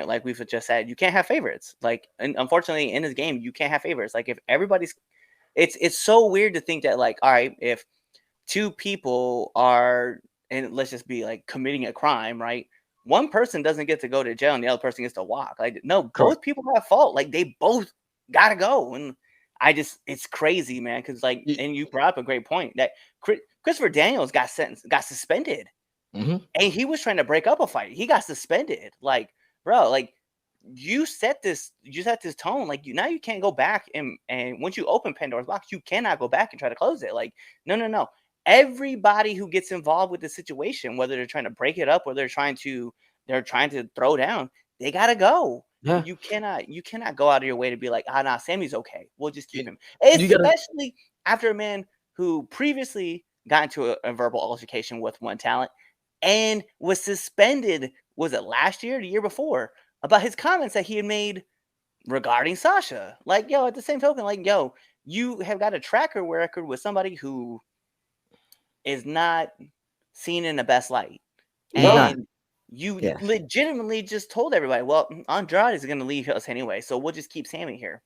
like we've just said, you can't have favorites. Like, and unfortunately in this game, you can't have favorites. Like if everybody's, it's so weird to think that like, all right, if two people are, and let's just be like committing a crime, right? One person doesn't get to go to jail and the other person gets to walk. Like, no, both people have fault. Like they both gotta go. And it's crazy, man. Cause like, and you brought up a great point that Christopher Daniels got suspended. And he was trying to break up a fight. He got suspended. Like, bro, like, you set this tone. Like now you can't go back and once you open Pandora's box, you cannot go back and try to close it. Like no. Everybody who gets involved with the situation, whether they're trying to break it up or they're trying to throw down, they gotta go. Yeah. You cannot go out of your way to be like, nah, Sammy's okay. We'll just keep him. Especially after a man who previously got into a verbal altercation with one talent and was suspended. Was it last year or the year before? About his comments that he had made regarding Sasha. Like, yo, at the same token, like, yo, you have got a tracker record with somebody who is not seen in the best light. And you legitimately just told everybody, well, Andrade is going to leave us anyway, so we'll just keep Sammy here.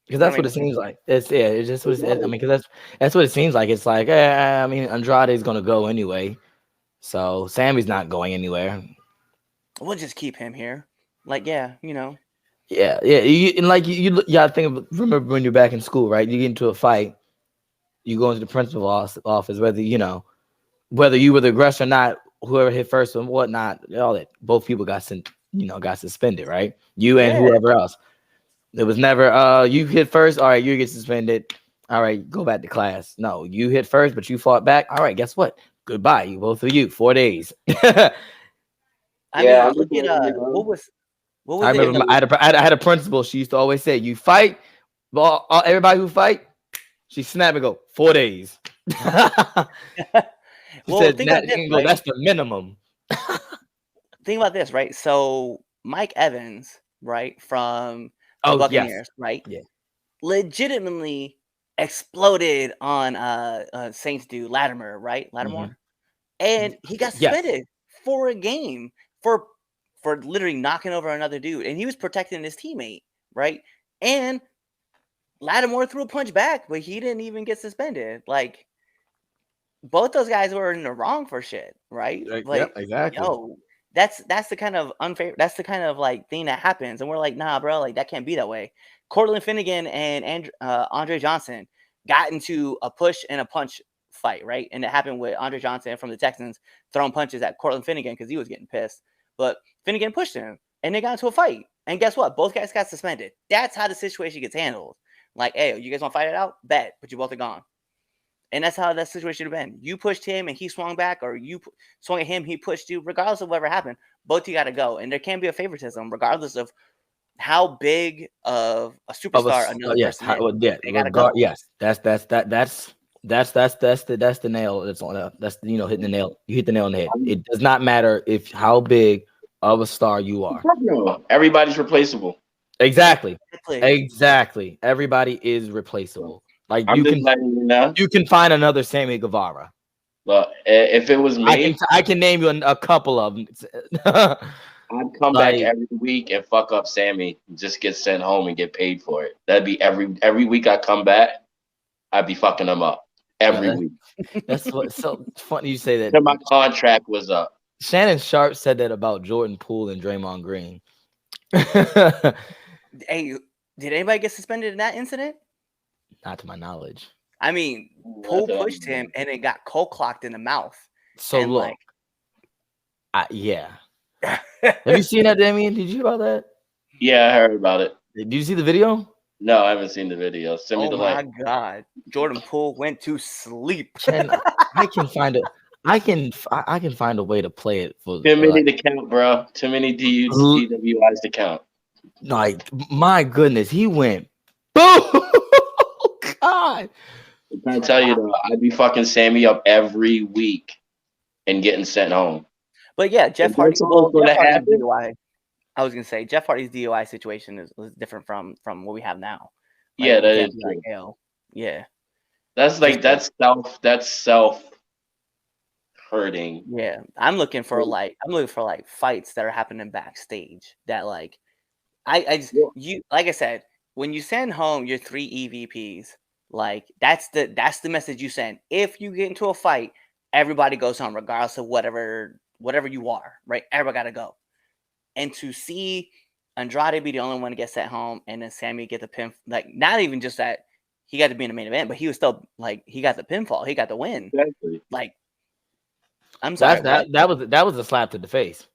Because that's what it seems like. It's just what it's, I mean, because that's what it seems like. It's like, I mean, Andrade is going to go anyway, so Sammy's not going anywhere. We'll just keep him here. Like, yeah. Yeah. You gotta think of, remember when you're back in school, right? You get into a fight, you go into the principal's office, whether you were the aggressor or not, whoever hit first and whatnot, all that. Both people got suspended, right? You and whoever else. It was never you hit first, all right, you get suspended. All right, go back to class. No, you hit first, but you fought back. All right, guess what? Goodbye, both of you. 4 days. I Yeah, mean, I'm look just at letting you know. what was I it? remember I had a principal. She used to always say, "You fight, well, everybody who fight, she snap and go 4 days." She Well, said, think about this, right? "That's the minimum." Think about this, right? So Mike Evans, right, from the Oh yes, Buccaneers, right, yeah. legitimately exploded on Saints dude Latimer, right? Mhm. Lattimore. And he got Yes. suspended for a game for literally knocking over another dude, and he was protecting his teammate, right? And Lattimore threw a punch back, but he didn't even get suspended. Like both those guys were in the wrong for shit, right? Yep, Like, exactly. yo, that's the kind of unfair. That's the kind of like thing that happens, and we're like, nah, bro, like that can't be that way. Cortland Finnegan and Andre Johnson got into a push and a punch fight, right? And it happened with Andre Johnson from the Texans throwing punches at Cortland Finnegan because he was getting pissed, but Finnegan pushed him, and they got into a fight. And guess what? Both guys got suspended. That's how the situation gets handled. Like, hey, you guys want to fight it out? Bet, but you both are gone. And that's how that situation would have been. You pushed him and he swung back, or you swung at him, he pushed you. Regardless of whatever happened, both you got to go. And there can be a favoritism, regardless of how big of a superstar another yes, person is. yeah, They got to go. yes. That's the nail. That's on. That's hitting the nail. You hit the nail on the head. It does not matter if how big of a star you are. No, everybody's replaceable. Exactly. Everybody is replaceable. Like I'm just letting you know. you can find another Sammy Guevara. But if it was me, I can name you a couple of them. I'd come back every week and fuck up Sammy, just get sent home and get paid for it. That'd be every week I come back, I'd be fucking them up every week. That's what's so funny you say that. Till my contract was up. Shannon Sharp said that about Jordan Poole and Draymond Green. Hey, did anybody get suspended in that incident? Not to my knowledge. I mean, Poole pushed him and it got cold clocked in the mouth. So and look, yeah. Have you seen that, Damien? Did you hear about that? Yeah, I heard about it. Did you see the video? No, I haven't seen the video. Send me the link. Oh my god, Jordan Poole went to sleep. I can find it. I can find a way to play it for. Too many to count, bro. Too many DWIs to count. Like my goodness, he went boom. God. I'm trying to tell you though, I'd be fucking Sammy up every week and getting sent home. But yeah, Jeff Hardy's DUI. I was gonna say Jeff Hardy's DUI situation is different from what we have now. Like, yeah, that is true. Like, yeah, that's self hurting. Yeah, I'm looking for fights that are happening backstage. That like, you like I said, when you send home your 3 EVPs, like that's the message you send. If you get into a fight, everybody goes home, regardless of whatever you are, right? Everybody got to go. And to see Andrade be the only one to get sent home, and then Sammy get the pin, like not even just that he got to be in the main event, but he was still like he got the pinfall, he got the win. Exactly. Like, I'm sorry, that was a slap to the face.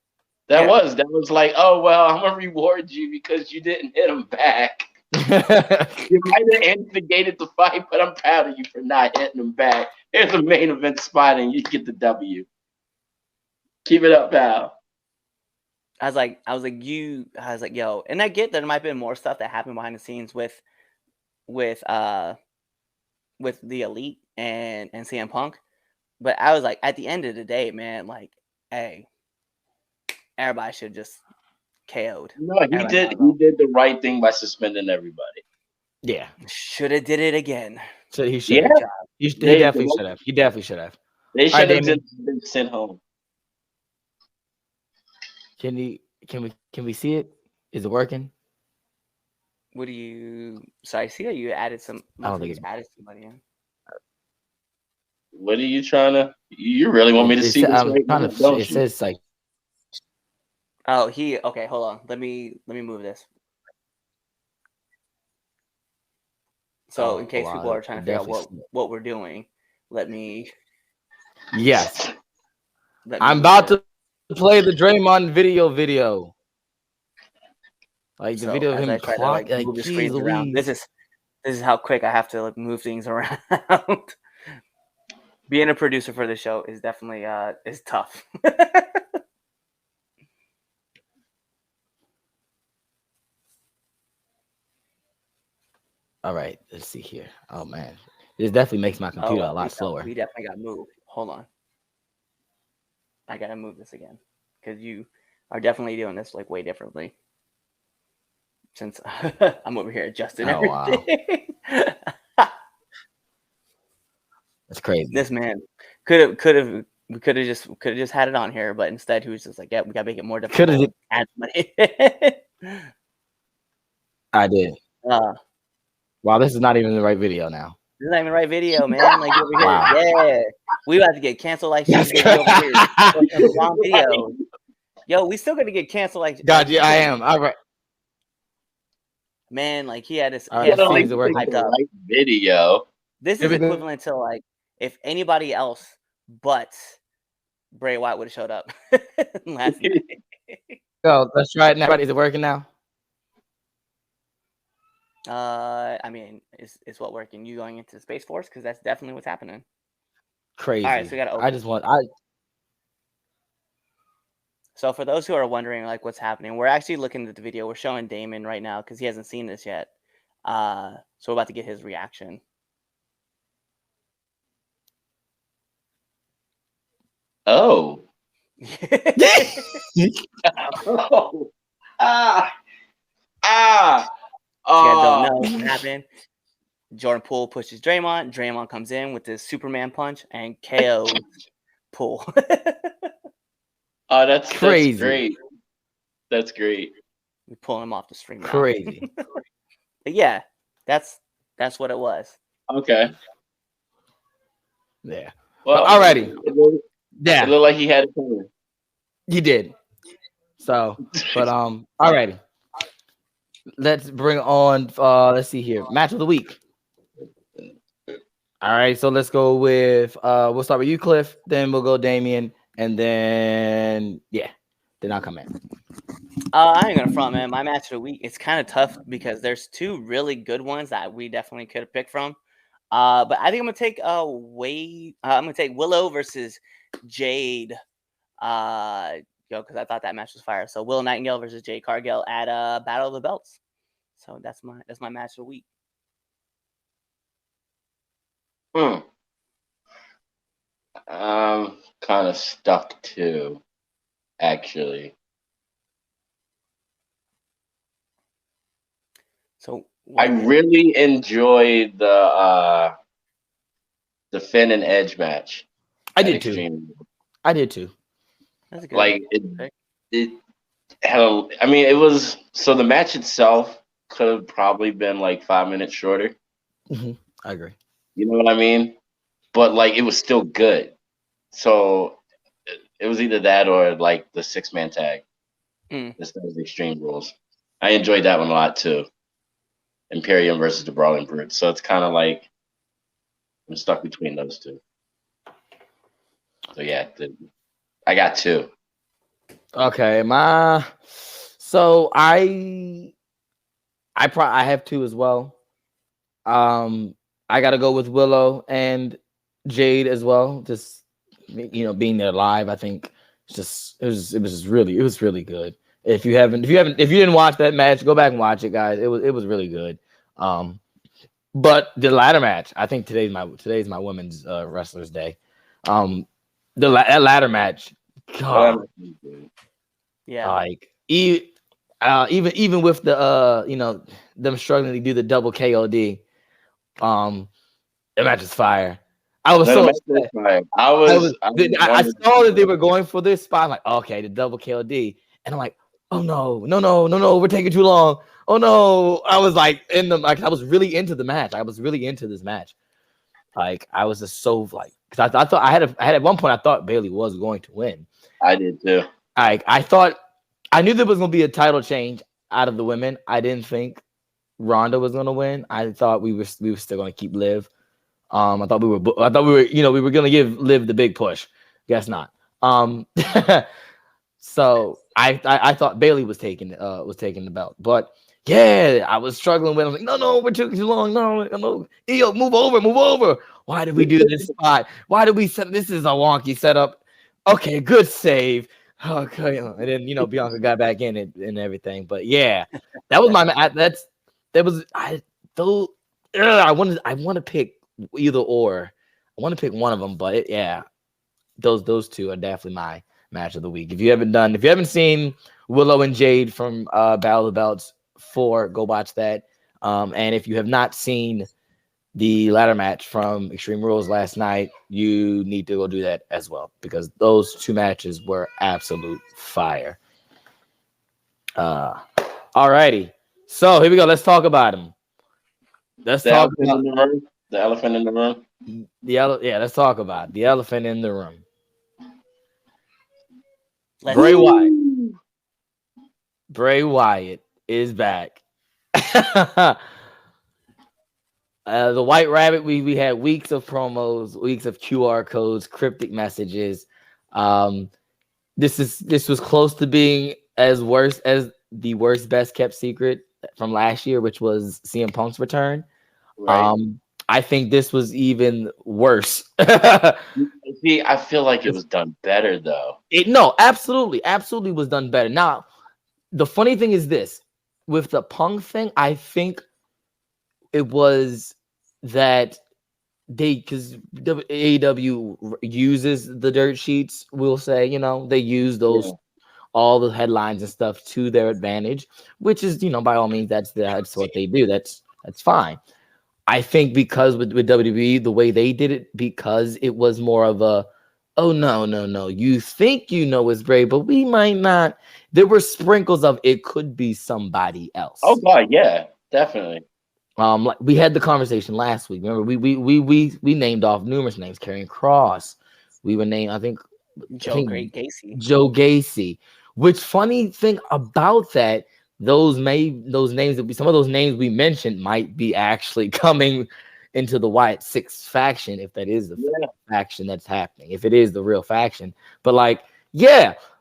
That was like, oh well, I'm gonna reward you because you didn't hit him back. You might have instigated the fight, but I'm proud of you for not hitting him back. Here's a main event spot, and you get the W. Keep it up, pal. I was like, yo, and I get that there might have been more stuff that happened behind the scenes with the Elite and CM Punk, but I was like, at the end of the day, man, like, hey, everybody should just KO'd. No, he did the right thing by suspending everybody. Yeah, should have did it again. So he should. Yeah. He definitely should have. He definitely should have. They should have been sent home. Can we see it? Is it working? What do you? So I see that you added some. I don't think you added somebody in. What are you trying to? You really want me to see this? It says like. Oh, okay. Hold on. Let me move this. So in case people are trying to figure out what we're doing, let me. Yes. I'm about to play the Draymond video. Like the video of him clock. Like, move the screens around. This is how quick I have to like move things around. Being a producer for the show is definitely is tough. All right, let's see here. Oh man, this definitely makes my computer a lot slower. We definitely got moved. Hold on. I gotta move this again because you are definitely doing this like way differently. Since I'm over here adjusting Oh, wow. everything. That's crazy. This man we could have just had it on here, but instead he was just like, "Yeah, we gotta make it more difficult." Add money. I did. Wow, this is not even the right video now. This is not even the right video, man. Like over here, Wow. yeah, we about to get canceled like shit. Over here. The wrong video. Yo, we still gonna get canceled like. God, yeah, I am. All right. Man, like he had his Right, hyped up. Right video. This is equivalent to like if anybody else but Bray Wyatt would have showed up last night. So let's try it now. Is it working now? I mean, is what working? You going into the Space Force? Because that's definitely what's happening. Crazy. All right, so we gotta. So for those who are wondering, like, what's happening, we're actually looking at the video. We're showing Damon right now because he hasn't seen this yet. So we're about to get his reaction. Oh. Oh. You guys don't know what happened. Jordan Poole pushes Draymond. Draymond comes in with this Superman punch and KOs Poole. Oh, that's crazy. That's great. That's great. We pull him off the string. Crazy. But yeah, that's what it was. Okay. Yeah. Well, alrighty. Yeah. It looked like he had it coming. He did. So, but alrighty. Let's bring on let's see here. Match of the week. All right, so let's go with we'll start with you, Cliff, then we'll go Damian, and then then I'll come in. I ain't gonna front, man. My match of the week, it's kind of tough because there's two really good ones that we definitely could have picked from. But I think I'm gonna take I'm gonna take Willow versus Jade. Because I thought that match was fire. So Willow Nightingale versus Jade Cargill at Battle of the Belts. So that's my match of the week. I'm kind of stuck too, actually. So I really enjoyed the Finn and Edge match. I did too. That's a good like it had I mean, it was so the match itself could have probably been like 5 minutes shorter. Mm-hmm. I agree. You know what I mean? But like it was still good. So it was either that or like the 6-man tag. Instead of the Extreme Rules. I enjoyed that one a lot too. Imperium versus the Brawling Brutes. So it's kind of like I'm stuck between those two. So yeah, I got two. Okay, so I have two as well. I gotta go with Willow and Jade as well. Just being there live, I think it was really good. If you didn't watch that match, go back and watch it, guys. It was really good. But the ladder match, I think today's my women's wrestlers day. That ladder match, God, yeah, like even with the them struggling to do the double KOD, the match is fire. I was so upset. I saw that they were going for this spot. I'm like, okay, the double KOD, and I'm like, oh no, we're taking too long. Oh no, I was like I was really into the match. I was really into this match. Like I was just so like, because I thought I had at one point I thought Bayley was going to win. I did too. I knew there was going to be a title change out of the women. I didn't think Ronda was going to win. I thought we were still going to keep Liv. I thought we were we were going to give Liv the big push. Guess not. So I thought Bayley was taking the belt, but yeah, I was struggling with. I was like, no, we're taking too long. No, Io, move over. Why did we do this spot? Why did we set? This is a wonky setup. Okay, good save. Okay, and then Bianca got back in it and everything. But yeah, that was I want to pick either or. I want to pick one of them, but yeah, those two are definitely my match of the week. If you haven't seen Willow and Jade from Battle of the Belts 4, go watch that. And if you have not seen the ladder match from Extreme Rules last night, you need to go do that as well, because those two matches were absolute fire. Alrighty, so here we go. Let's talk about them. Let's The talk elephant about in the room. The elephant in the room. yeah. Let's talk about the elephant in the room. Let's Bray see. Wyatt. Bray Wyatt is back. The White Rabbit, we had weeks of promos, weeks of QR codes, cryptic messages. This was close to being as worse as the worst best kept secret from last year, which was CM Punk's return. Right. I think this was even worse. See, I feel like it was done better though. No, absolutely was done better. Now, the funny thing is this: with the Punk thing, I think it was that because AEW uses the dirt sheets, we'll say, they use those all the headlines and stuff to their advantage, which is, by all means, that's what they do. That's fine. I think because with WWE, the way they did it, because it was more of a, oh no, you think it's Bray, but we might not. There were sprinkles of it could be somebody else. Oh God, yeah, definitely. Like we had the conversation last week. Remember, we named off numerous names. Karrion Kross. We were named, I think Joe Gacy. Joe Gacy. Which funny thing about that, some of those names we mentioned might be actually coming into the Wyatt Six faction, if that is the faction that's happening, if it is the real faction. But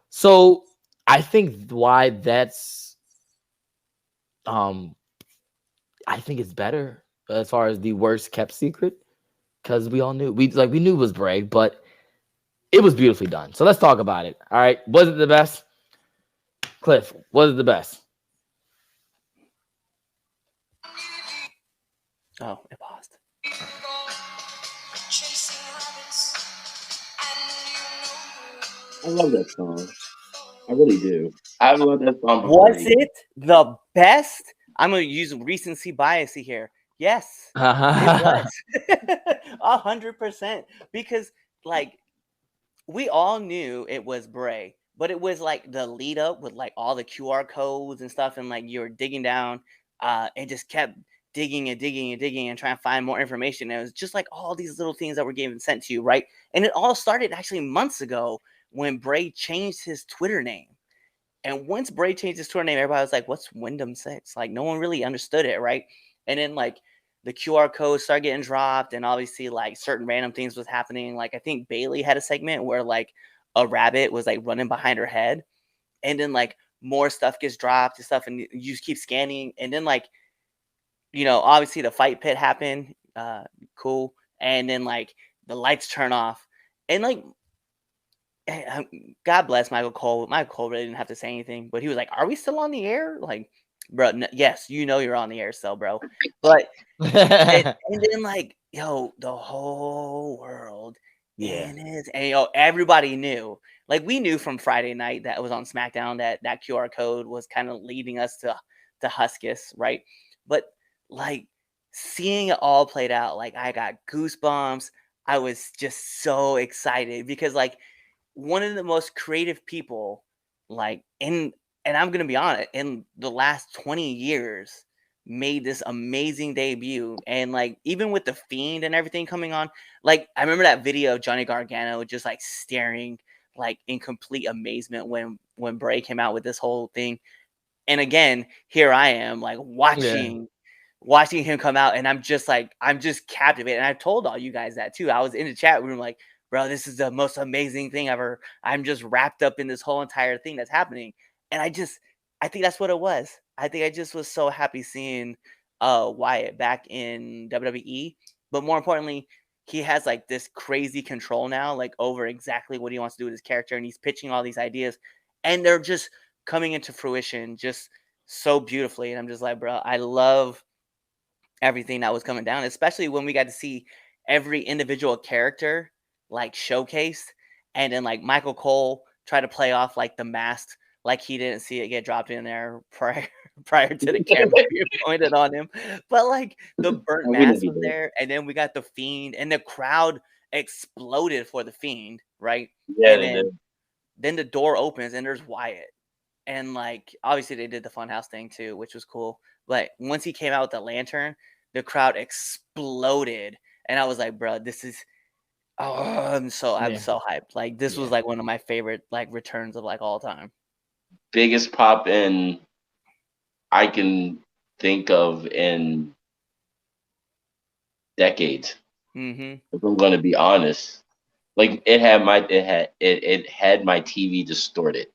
so I think why that's I think it's better as far as the worst kept secret, because we all knew we knew it was Bray, but it was beautifully done. So let's talk about it. All right, was it the best? Cliff, was it the best? Oh, it paused. I love that song. I really do. I love that song. Was it the best? I'm gonna use recency bias here. Yes, it was 100%, because we all knew it was Bray, but it was the lead up with all the QR codes and stuff, and you were digging down, and just kept digging and trying to find more information. And it was just all these little things that were getting sent to you, right? And it all started actually months ago when Bray changed his Twitter name. And once Bray changed his Twitter name, everybody was like, what's Wyndham 6? No one really understood it, right? And then the QR codes started getting dropped, and obviously certain random things was happening. I think Bailey had a segment where a rabbit was running behind her head, and then more stuff gets dropped and stuff, and you just keep scanning, and then obviously the fight pit happened, cool, and then the lights turn off, and God bless Michael Cole. Michael Cole really didn't have to say anything, but he was like, "Are we still on the air?" Bro, yes, you're on the air still, bro. But and then the whole world, and everybody knew. We knew from Friday night that it was on SmackDown that QR code was kind of leading us to Huskus, right? But seeing it all played out, I got goosebumps. I was just so excited because one of the most creative people, and I'm gonna be honest, in the last 20 years, made this amazing debut. And even with the Fiend and everything coming on, I remember that video of Johnny Gargano just staring in complete amazement when Bray came out with this whole thing. And again, here I am watching him come out, and I'm just captivated. And I told all you guys that too. I was in the chat room bro, this is the most amazing thing ever. I'm just wrapped up in this whole entire thing that's happening. And I think that's what it was. I think I just was so happy seeing Wyatt back in WWE. But more importantly, he has this crazy control now, over exactly what he wants to do with his character. And he's pitching all these ideas, and they're just coming into fruition just so beautifully. And I'm just bro, I love everything that was coming down, especially when we got to see every individual character like showcased, and then like Michael Cole try to play off like the mask, like he didn't see it get dropped in there prior to the camera being pointed on him. But like the burnt We know mask he was did. there, and then we got the Fiend, and the crowd exploded for the Fiend, right? Yeah, And they did. then the door opens and there's Wyatt. And like obviously they did the funhouse thing too, which was cool. But once he came out with the lantern, the crowd exploded. And I was like, bro, this is I'm so hyped. Like this was like one of my favorite like returns of like all time. Biggest pop in I can think of in decades. Mm-hmm. If I'm going to be honest, like it had my TV distorted.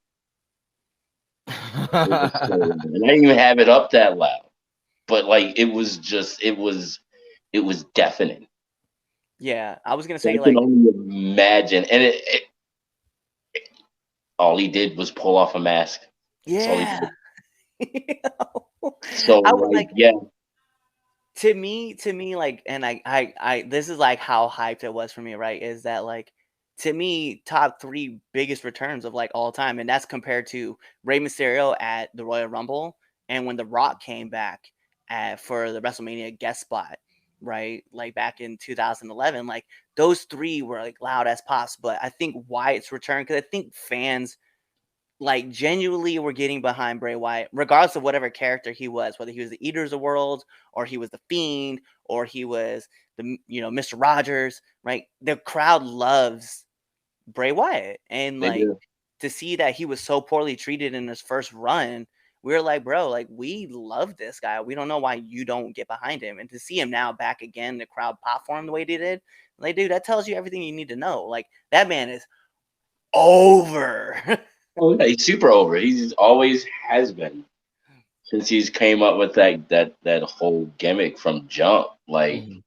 And I didn't even have it up that loud, but like it was deafening. Yeah, I was gonna So say I can like only imagine, and all he did was pull off a mask. That's all he yeah. did. So I was like, yeah, to me, like, and I this is like how hyped it was for me, right? Is that like to me, top 3 biggest returns of like all time, and that's compared to Rey Mysterio at the Royal Rumble, and when The Rock came back for the WrestleMania guest spot, right? Like back in 2011, like those 3 were like loud as pops. But I think Wyatt's return, because I think fans like genuinely were getting behind Bray Wyatt, regardless of whatever character he was, whether he was the Eaters of the World, or he was the Fiend, or he was the Mr. Rogers, right? The crowd loves Bray Wyatt, and they like do. to see that he was so poorly treated in his first run, we were like, bro, like we love this guy. We don't know why you don't get behind him, and to see him now back again, the crowd pop for him the way they did, like, dude, that tells you everything you need to know. Like that man is over. Oh, yeah, he's super over. He's always has been since he's came up with that whole gimmick from jump. Like Mhm.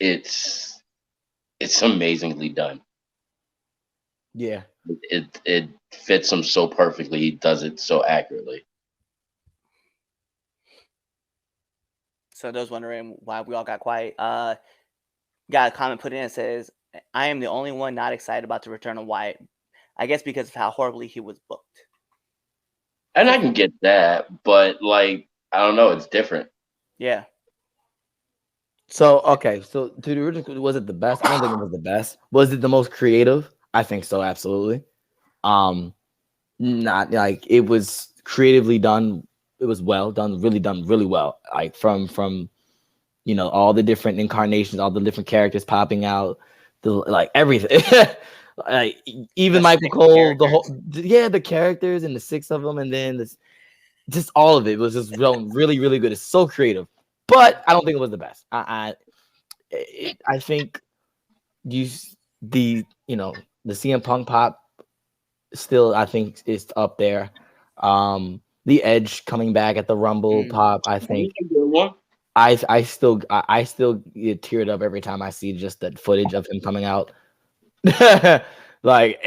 it's amazingly done. Yeah. It fits him so perfectly. He does it so accurately. So those wondering why we all got quiet, got a comment put in that says, I am the only one not excited about the return of Wyatt. I guess because of how horribly he was booked. And I can get that, but like I don't know, it's different. Yeah. So okay, so to the original, was it the best? I don't think it was the best. Was it the most creative? I think so, absolutely. Not like it was creatively done. It was well done, really well. Like from all the different incarnations, all the different characters popping out, like everything. Like even The Michael 6 Cole, the characters. whole the characters and the 6 of them, and then just all of it was just really good. It's so creative, but I don't think it was the best. I think the CM Punk pop still I think is up there. The Edge coming back at the Rumble pop, I think. I still get teared up every time I see just that footage of him coming out. Like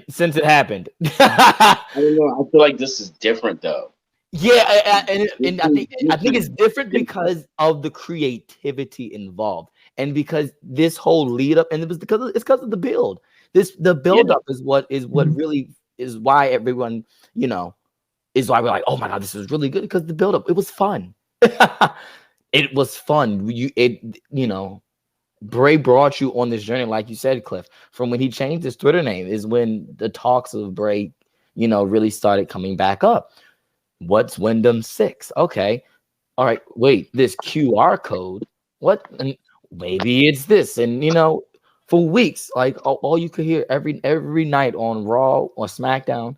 since it happened. I don't know. I feel like this is different though. Yeah, and I think it's different because of the creativity involved, and because this whole lead up, and it's because of the build. The build up is what really is why everyone is why we're like, oh my god, this is really good, because the build up, it was fun. It was fun. Bray brought you on this journey, like you said, Cliff. From when he changed his Twitter name is when the talks of Bray, really started coming back up. What's Wyndham 6? Okay. All right. Wait, this QR code. What? And maybe it's this. And for weeks, like all you could hear every night on Raw or SmackDown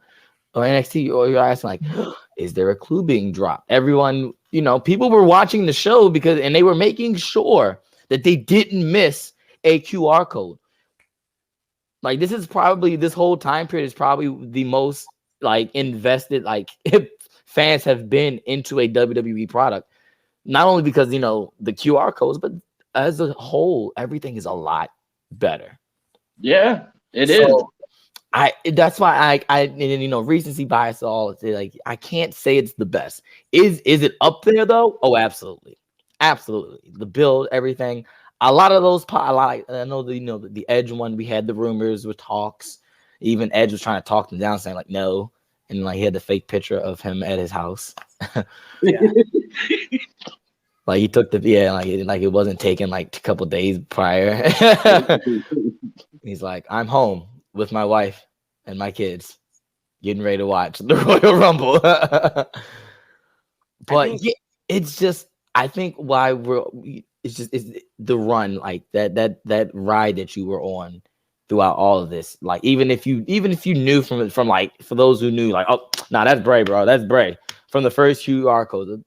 or NXT, or you're asking like, is there a clue being dropped? Everyone, people were watching the show and they were making sure that they didn't miss a QR code. Like this whole time period is probably the most like invested fans have been into a WWE product. Not only because the QR codes, but as a whole, everything is a lot better. Yeah, it is. That's why I recency bias all. Like I can't say it's the best. Is it up there though? Oh, absolutely. Absolutely. The build, everything. A lot of those, I know the Edge one. We had the rumors with talks. Even Edge was trying to talk them down, saying like no, and like he had the fake picture of him at his house. Yeah. Like he took like it wasn't taken like a couple days prior. He's like, I'm home with my wife and my kids, getting ready to watch the Royal Rumble. But think- yeah, it's just I think why it's the run, like that ride that you were on throughout all of this. Like even if you knew from like, for those who knew, like, oh nah, that's Bray, bro, that's Bray, from the first QR code,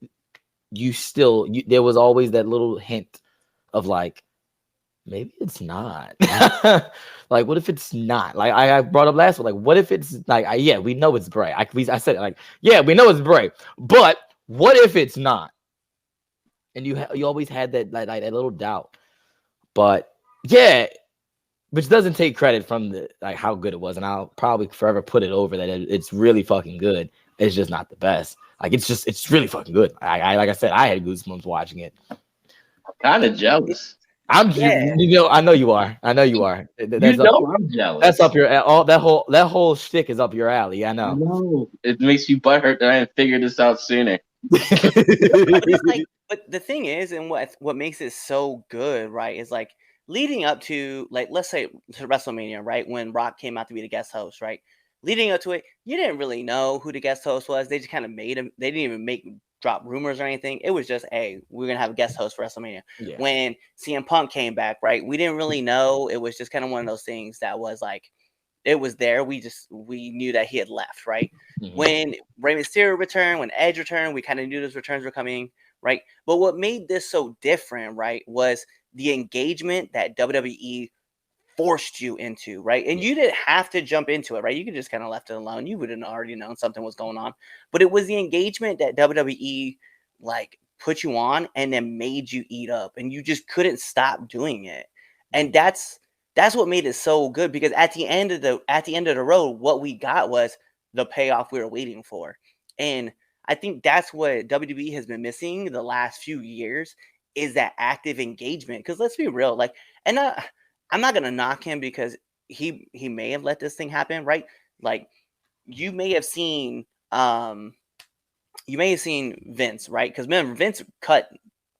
there was always that little hint of like, maybe it's not. Like, what if it's not? Like I brought up last one, like what if it's like, yeah, we know it's Bray. I said it, like, yeah, we know it's Bray, but what if it's not? And you always had that like that little doubt. But yeah, which doesn't take credit from the like how good it was, and I'll probably forever put it over that it's really fucking good. It's just not the best. Like it's really fucking good. I like I said, I had goosebumps watching it. Kind of jealous. Yeah. I know you are. I know you are. I'm jealous. That's up your that whole shtick is up your alley. I know. No, it makes you butthurt that I didn't figure this out sooner. But it's like, but the thing is, and what makes it so good, right, is like leading up to, like, let's say to WrestleMania, right, when Rock came out to be the guest host, right, leading up to it, you didn't really know who the guest host was. They just kind of made him. They didn't even drop rumors or anything. It was just, hey, we're gonna have a guest host for WrestleMania. Yeah. When CM Punk came back, right, we didn't really know. It was just kind of one of those things that was like, it was there. We knew that he had left, right? Mhm. When Rey Mysterio returned, when Edge returned, we kind of knew those returns were coming, right? But what made this so different, right, was the engagement that WWE forced you into, right? And you didn't have to jump into it, right? You could just kind of left it alone. You would have already known something was going on. But it was the engagement that WWE like put you on and then made you eat up, and you just couldn't stop doing it. And that's what made it so good, because at the end of the road, what we got was the payoff we were waiting for. And I think that's what WWE has been missing the last few years, is that active engagement. Because let's be real, like, and I'm not gonna knock him because he may have let this thing happen, right? Like, you may have seen Vince, right? Because remember, Vince cut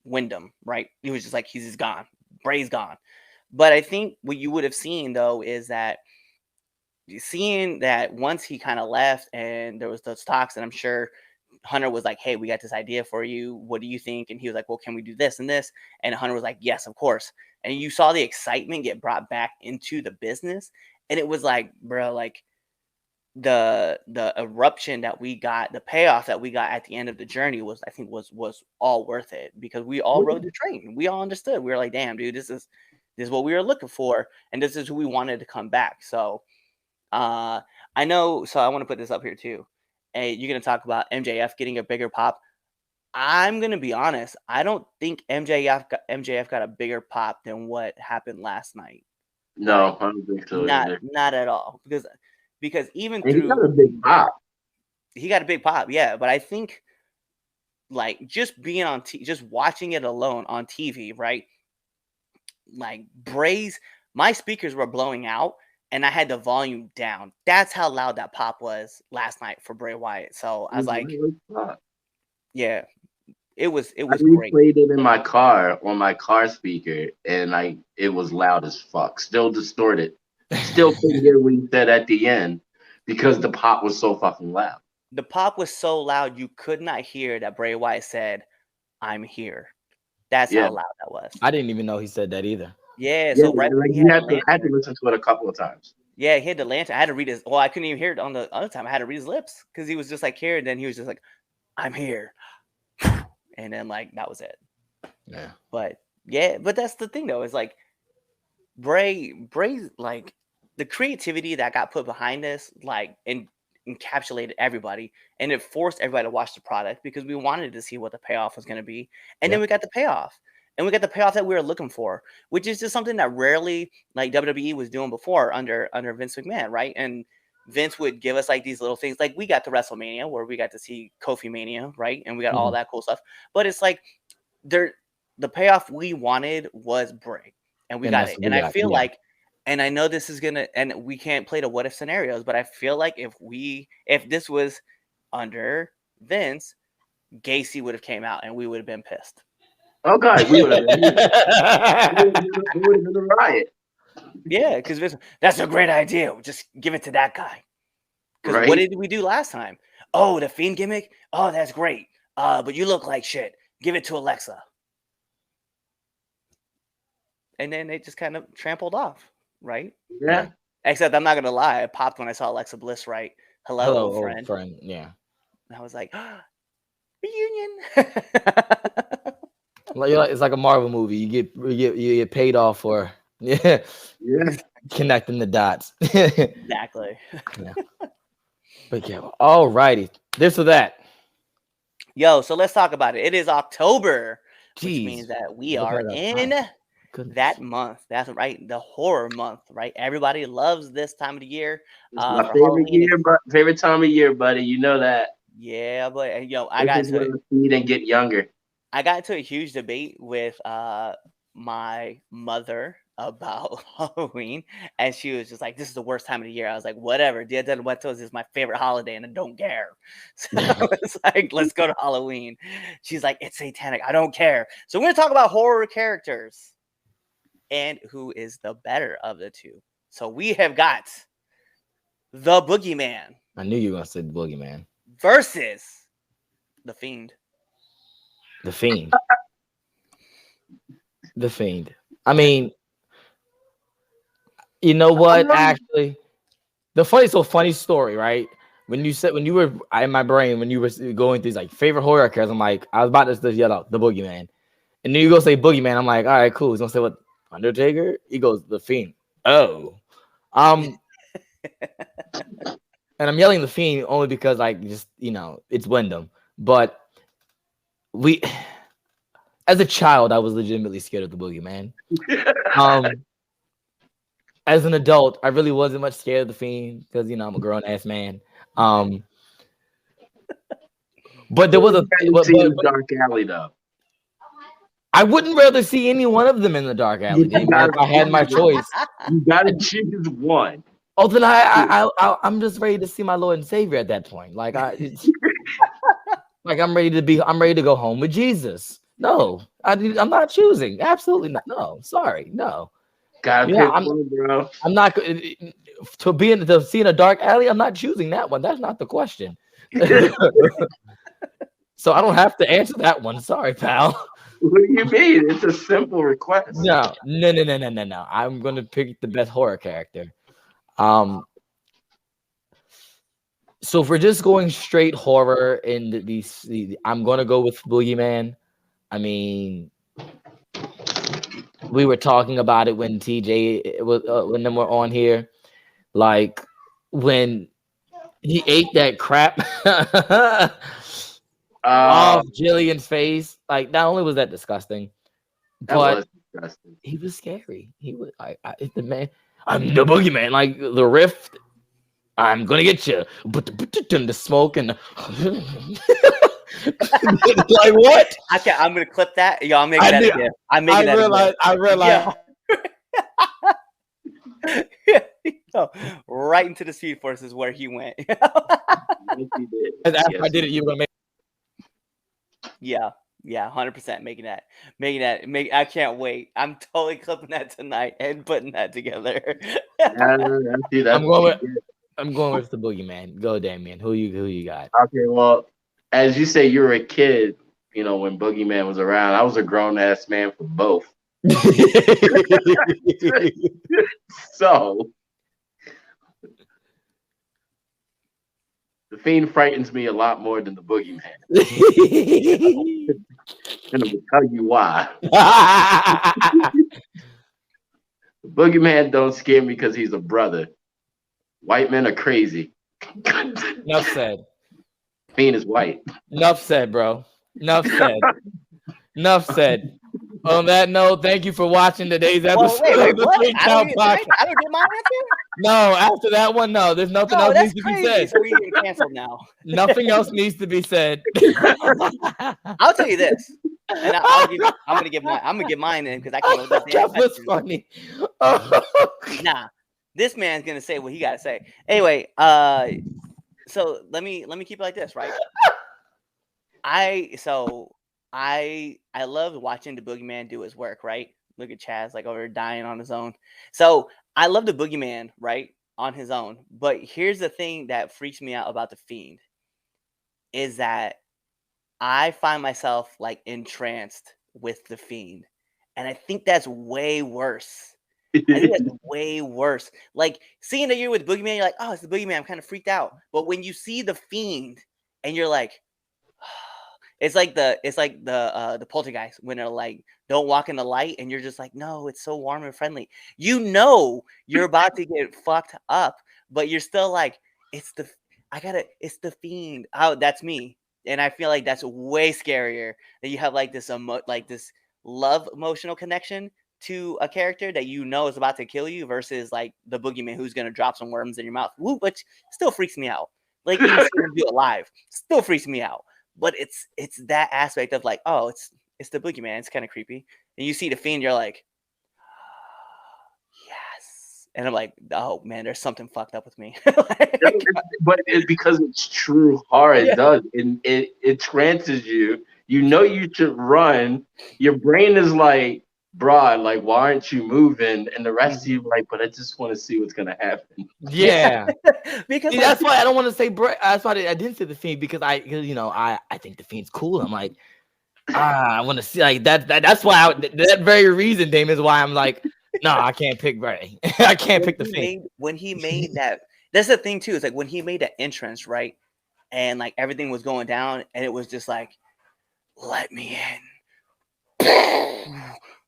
Wyndham, right? He was just like, he's just gone. Bray's gone. But I think what you would have seen, though, is that seeing that once he kind of left and there was those talks, and I'm sure Hunter was like, hey, we got this idea for you. What do you think? And he was like, well, can we do this and this? And Hunter was like, yes, of course. And you saw the excitement get brought back into the business. And it was like, bro, like the eruption that we got, the payoff that we got at the end of the journey was, I think was all worth it, because we all rode the train. We all understood. We were like, damn, dude, this is what we were looking for. And this is who we wanted to come back. So I know. So I want to put this up here too. Hey, you're going to talk about MJF getting a bigger pop. I'm going to be honest. I don't think MJF got a bigger pop than what happened last night. No, I don't think so either. Not at all. Because even And through, he got a big pop. he got a big pop, yeah. But I think, like, just being on just watching it alone on TV, right? Like, my speakers were blowing out, and I had the volume down. That's how loud that pop was last night for Bray Wyatt. So I was like, yeah, it was great. Played it in my car on my car speaker, and it was loud as fuck. Still distorted. Still couldn't hear what he said at the end because the pop was so fucking loud. The pop was so loud you could not hear that Bray Wyatt said, "I'm here." That's how loud that was. I didn't even know he said that either. Yeah, so right, I had to listen to it a couple of times. Yeah, he had the lantern. I had to read his. Well, I couldn't even hear it on the other time. I had to read his lips because he was just like here, and then he was just like, "I'm here," and then like that was it. Yeah. But that's the thing though. Is like Bray's like the creativity that got put behind this, like, encapsulated everybody, and it forced everybody to watch the product because we wanted to see what the payoff was going to be, and then we got the payoff. And we got the payoff that we were looking for, which is just something that rarely, like, WWE was doing before under Vince McMahon, right? And Vince would give us like these little things, like we got to WrestleMania where we got to see Kofi Mania, right? And we got all that cool stuff. But it's like the payoff we wanted was Bray, and we got it. And I feel like, and I know this is gonna, and we can't play the what if scenarios, but I feel like if this was under Vince, Gacy would have came out and we would have been pissed. Oh God, we would have been a riot. Yeah, because that's a great idea. Just give it to that guy. Because what did we do last time? Oh, the Fiend gimmick? Oh, that's great. But you look like shit. Give it to Alexa. And then it just kind of trampled off, right? Yeah. Except I'm not gonna lie, I popped when I saw Alexa Bliss write, "Hello, old friend." Yeah. And I was like, reunion. It's like a Marvel movie. You get paid off for connecting the dots. Exactly. Yeah. But yeah, all righty. This or that. Yo, so let's talk about it. It is October, Jeez. which means that we are in that month. That's right, the horror month, right? Everybody loves this time of the year. My favorite time of year, buddy. You know that. Yeah, but yo, I got to feed and get younger. I got into a huge debate with my mother about Halloween, and she was just like, "This is the worst time of the year." I was like, "Whatever, Dia de Muertos is my favorite holiday, and I don't care." So I was like, "Let's go to Halloween." She's like, "It's satanic. I don't care." So we're gonna talk about horror characters and who is the better of the two. So we have got the Boogeyman. I knew you were gonna say the Boogeyman versus the Fiend. The Fiend. The Fiend. I mean, you know what? Actually, funny story, right? When you were in my brain, when you were going through like favorite horror characters, I'm like, I was about to just yell out the Boogeyman, and then you go say Boogeyman. I'm like, all right, cool. He's gonna say what? Undertaker? He goes the Fiend. Oh, and I'm yelling the Fiend only because like just it's Wyndham, but as a child, I was legitimately scared of the Boogeyman. As an adult, I really wasn't much scared of the Fiend because I'm a grown ass man. But there was a dark alley though. I wouldn't rather see any one of them in the dark alley. If I had my choice, you gotta choose one. Oh, then I'm just ready to see my Lord and Savior at that point. Like I'm ready to go home with Jesus. No, I'm not choosing. Absolutely not. No, sorry, no. Bro. I'm not to see in a dark alley. I'm not choosing that one. That's not the question. So I don't have to answer that one. Sorry, pal. What do you mean? It's a simple request. No. I'm gonna pick the best horror character. So if we're just going straight horror in I'm gonna go with Boogeyman. I mean, we were talking about it when TJ was when they were on here, like when he ate that crap off Jillian's face. Like, not only was that disgusting, but he was scary. He was the man. I'm the Boogeyman. Like the rift. I'm gonna get you. But the smoke and like what? I'm gonna clip that. Yo, I'm making that again. I realized. Yeah. Right into the Speed Force is where he went. After I did it, you were gonna make. Yeah, 100% making that. I can't wait. I'm totally clipping that tonight and putting that together. I'm going with the Boogeyman. Go, Damien. Who you got? Okay, well, as you say, you were a kid, when Boogeyman was around. I was a grown ass man for both. So the Fiend frightens me a lot more than the Boogeyman. And I'm gonna tell you why. The Boogeyman don't scare me because he's a brother. White men are crazy. Enough said. Fiend is white. Enough said, bro. Enough said. On that note, thank you for watching today's episode of the Three Count Podcast. I don't get my answer? No, after that one, no. There's nothing else needs to be said. So we get canceled now. Nothing else needs to be said. I'll tell you this. And I'm gonna give mine in because I came up with this. That was funny. Nah, this man's gonna say what he gotta say. Anyway, so let me keep it like this, right? I love watching the boogeyman do his work, right? Look at Chaz like over there dying on his own. So I love the boogeyman, right, on his own. But here's the thing that freaks me out about the Fiend is that I find myself like entranced with the Fiend, and I think that's way worse. I think that's way worse. Like seeing that you're with boogeyman, you're like, oh, it's the boogeyman. I'm kind of freaked out. But when you see the Fiend, and you're like, it's like the poltergeist when they're like, don't walk in the light, and you're just like, no, it's so warm and friendly. You know you're about to get fucked up, but you're still like, it's the Fiend. Oh, that's me. And I feel like that's way scarier that you have like this this love emotional connection to a character that you know is about to kill you versus like the boogeyman who's gonna drop some worms in your mouth. Woo, which still freaks me out. Like even seeing him do it live still freaks me out. But it's that aspect of like, oh, it's the boogeyman. It's kind of creepy. And you see the Fiend, you're like, yes. And I'm like, oh man, there's something fucked up with me. But it's because it's true horror. It does. It trances you. You know you should run. Your brain is like, broad, like, why aren't you moving? And the rest of you like, but I just want to see what's gonna happen. Yeah. Because See, that's why I don't want to say that's why I didn't say the Fiend because I think the Fiend's cool. I'm like, I want to see like that. That's why that very reason, Damon, is why I'm like, no, I can't pick Bray. I can't pick the Fiend. When he made that, that's the thing too. Is like when he made that entrance, right? And like everything was going down, and it was just like, let me in.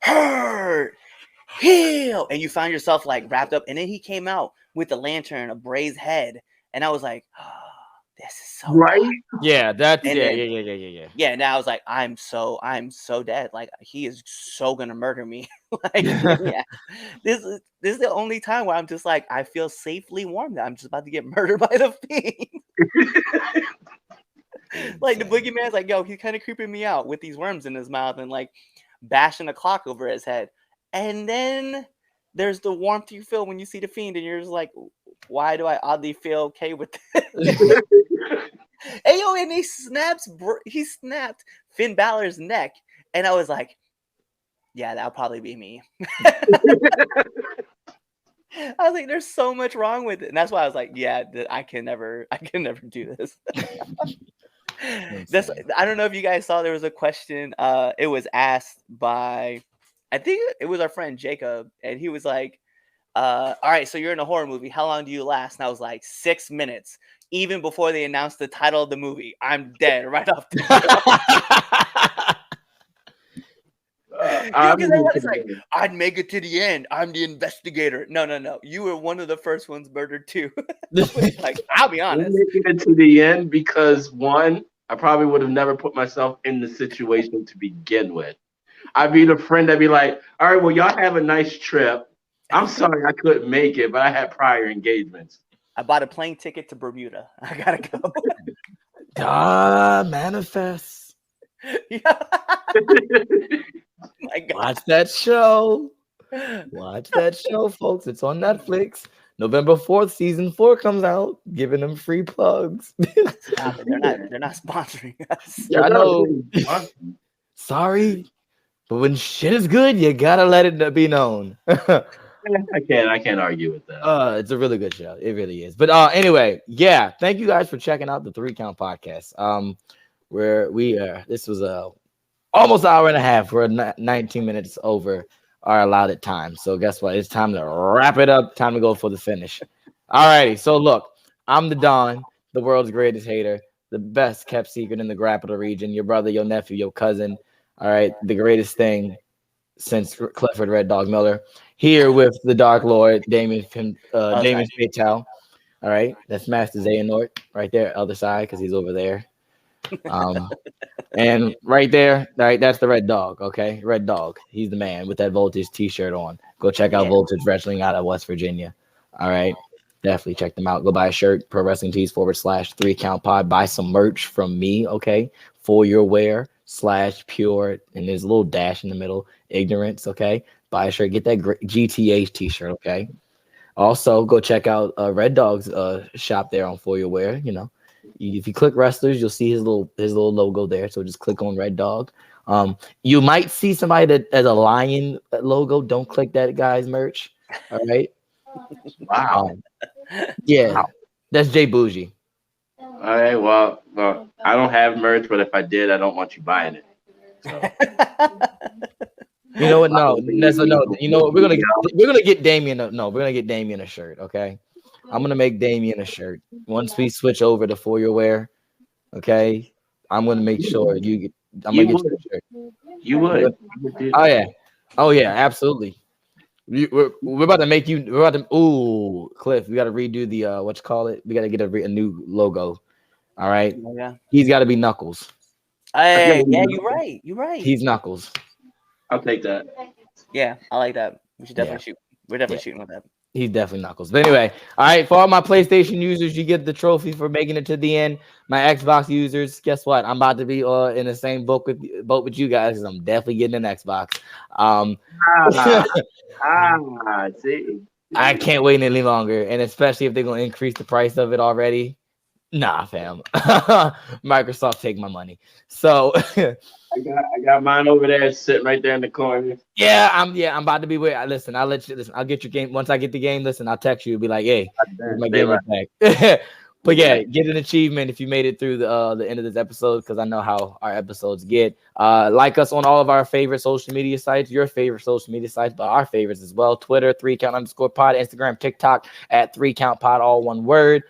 Hurt, heal, and you find yourself like wrapped up, and then he came out with the lantern of Bray's head, and I was like, oh, this is so right. Yeah, that's and yeah. Yeah, and I was like, I'm so dead. Like he is so gonna murder me. Like, yeah, this is the only time where I'm just like, I feel safely warm that I'm just about to get murdered by the Fiend. Like the boogeyman's like, yo, he's kind of creeping me out with these worms in his mouth and like bashing a clock over his head. And then there's the warmth you feel when you see the Fiend, and you're just like, why do I oddly feel okay with this? Hey, yo, and he snapped Finn Balor's neck, and I was like, yeah, that'll probably be me. I was like, there's so much wrong with it, and that's why I was like, yeah, I can never do this. I don't know if you guys saw there was a question. It was asked by, I think it was our friend Jacob, and he was like, all right, so you're in a horror movie. How long do you last? And I was like, 6 minutes. Even before they announced the title of the movie, I'm dead right off the it's like, I'd make it to the end. I'm the investigator. No. You were one of the first ones murdered too. Like, I'll be honest. I'm making it to the end because one, I probably would have never put myself in the situation to begin with. I'd be the friend that'd be like, all right, well, y'all have a nice trip. I'm sorry I couldn't make it, but I had prior engagements. I bought a plane ticket to Bermuda. I gotta go. Manifest. Yeah. My God. Watch that show. Watch that show, folks. It's on Netflix. November 4th, season 4 comes out, giving them free plugs. Stop it. They're not sponsoring us. Yeah, I know. Sorry, but when shit is good, you gotta let it be known. I can't argue with that. It's a really good show. It really is. But anyway, yeah, thank you guys for checking out the 3 Count Podcast. Where we are. This was almost an hour and a half. We're 19 minutes over our allotted time. So guess what? It's time to wrap it up. Time to go for the finish. All righty. So look, I'm the Don, the world's greatest hater, the best kept secret in the Grapple region. Your brother, your nephew, your cousin. All right, the greatest thing since Clifford Red Dog Miller. Here with the Dark Lord, Damon Fatal. All right, that's Master Xehanort right there, other side, because he's over there. And right there, all right, that's the Red Dog. Okay, Red Dog. He's the man with that Voltage T-shirt on. Go check out Voltage Wrestling out of West Virginia. All right, definitely check them out. Go buy a shirt, Pro Wrestling Tees /3 Count Pod. Buy some merch from me, okay, for your wear. /pure, and there's a little dash in the middle, ignorance, okay? Buy a shirt, get that GTH t-shirt, okay? Also, go check out Red Dog's shop there on For Your Wear. You know, if you click wrestlers, you'll see his little logo there. So just click on Red Dog. You might see somebody that has a lion logo. Don't click that guy's merch. All right. Wow. Yeah, Wow. that's Jay Bougie. All right. Well, I don't have merch, but if I did, I don't want you buying it. So. You know what? No, that's no. You know what? We're gonna get Damien. No, we're gonna get Damien a shirt. Okay, I'm gonna make Damien a shirt once we switch over to For Your Wear. Okay, I'm gonna make sure you get. I'm gonna get you a shirt. You would. Oh yeah, absolutely. We're about to make you. We're about to. Ooh, Cliff, we got to redo the what you call it. We got to get a new logo. All right. Yeah. He's got to be Knuckles. Hey, yeah, you're right. You're right. He's Knuckles. I'll take that. Yeah, I like that. We should definitely shoot. We're definitely shooting with that. He's definitely Knuckles. But anyway, all right, for all my PlayStation users, you get the trophy for making it to the end. My Xbox users, guess what? I'm about to be in the same boat with you guys because I'm definitely getting an Xbox. See. I can't wait any longer, and especially if they're gonna increase the price of it already. Nah, fam. Microsoft take my money. So I got mine over there sitting right there in the corner. yeah, I'm about to be where. Listen, I'll let you listen. I'll get your game once I get the game. Listen, I'll text you. Be like, hey, here's my game back. But yeah, get an achievement if you made it through the end of this episode because I know how our episodes get. Like us on all of our favorite social media sites, your favorite social media sites, but our favorites as well. Twitter, 3count_pod, Instagram, TikTok at 3countpod, all one word.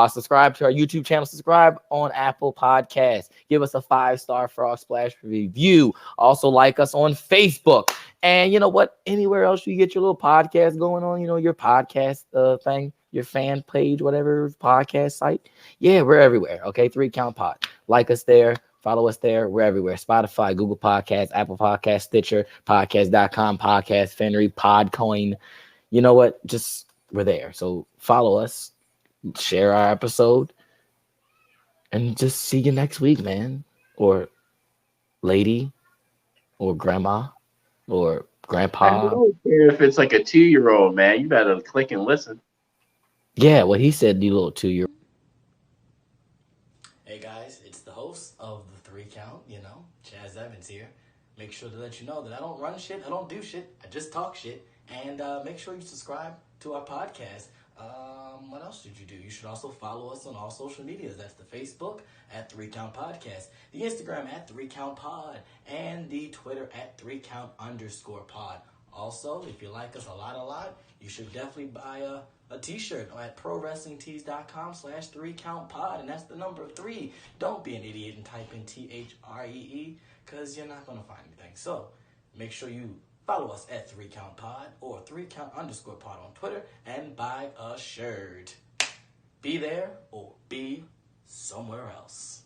Subscribe to our YouTube channel. Subscribe on Apple Podcasts. Give us a 5-star Frog Splash review. Also like us on Facebook. And you know what? Anywhere else you get your little podcast going on, you know, your podcast thing, your fan page, whatever podcast site. Yeah, we're everywhere. Okay, 3Count Pod. Like us there. Follow us there. We're everywhere. Spotify, Google Podcasts, Apple Podcasts, Stitcher, podcast.com, Podcast Fenry, Podcoin. You know what? Just we're there. So follow us. Share our episode and just see you next week, man, or lady, or grandma, or grandpa. I don't care if it's like a 2-year-old, man. You better click and listen. Yeah, what he said, you little 2-year-old. Hey guys, it's the host of the 3 Count, Chaz Evans here. Make sure to let you know that I don't run shit, I don't do shit, I just talk shit. And make sure you subscribe to our podcast. What else did you do? You should also follow us on all social medias. That's the Facebook at 3Count Podcast, the Instagram at 3Count Pod, and the Twitter at 3Count_pod. Also, if you like us a lot, you should definitely buy a t-shirt at prowrestlingtees.com/3countpod, and that's the number 3. Don't be an idiot and type in THREE because you're not going to find anything. So make sure you follow us at 3CountPod or 3Count_pod on Twitter and buy a shirt. Be there or be somewhere else.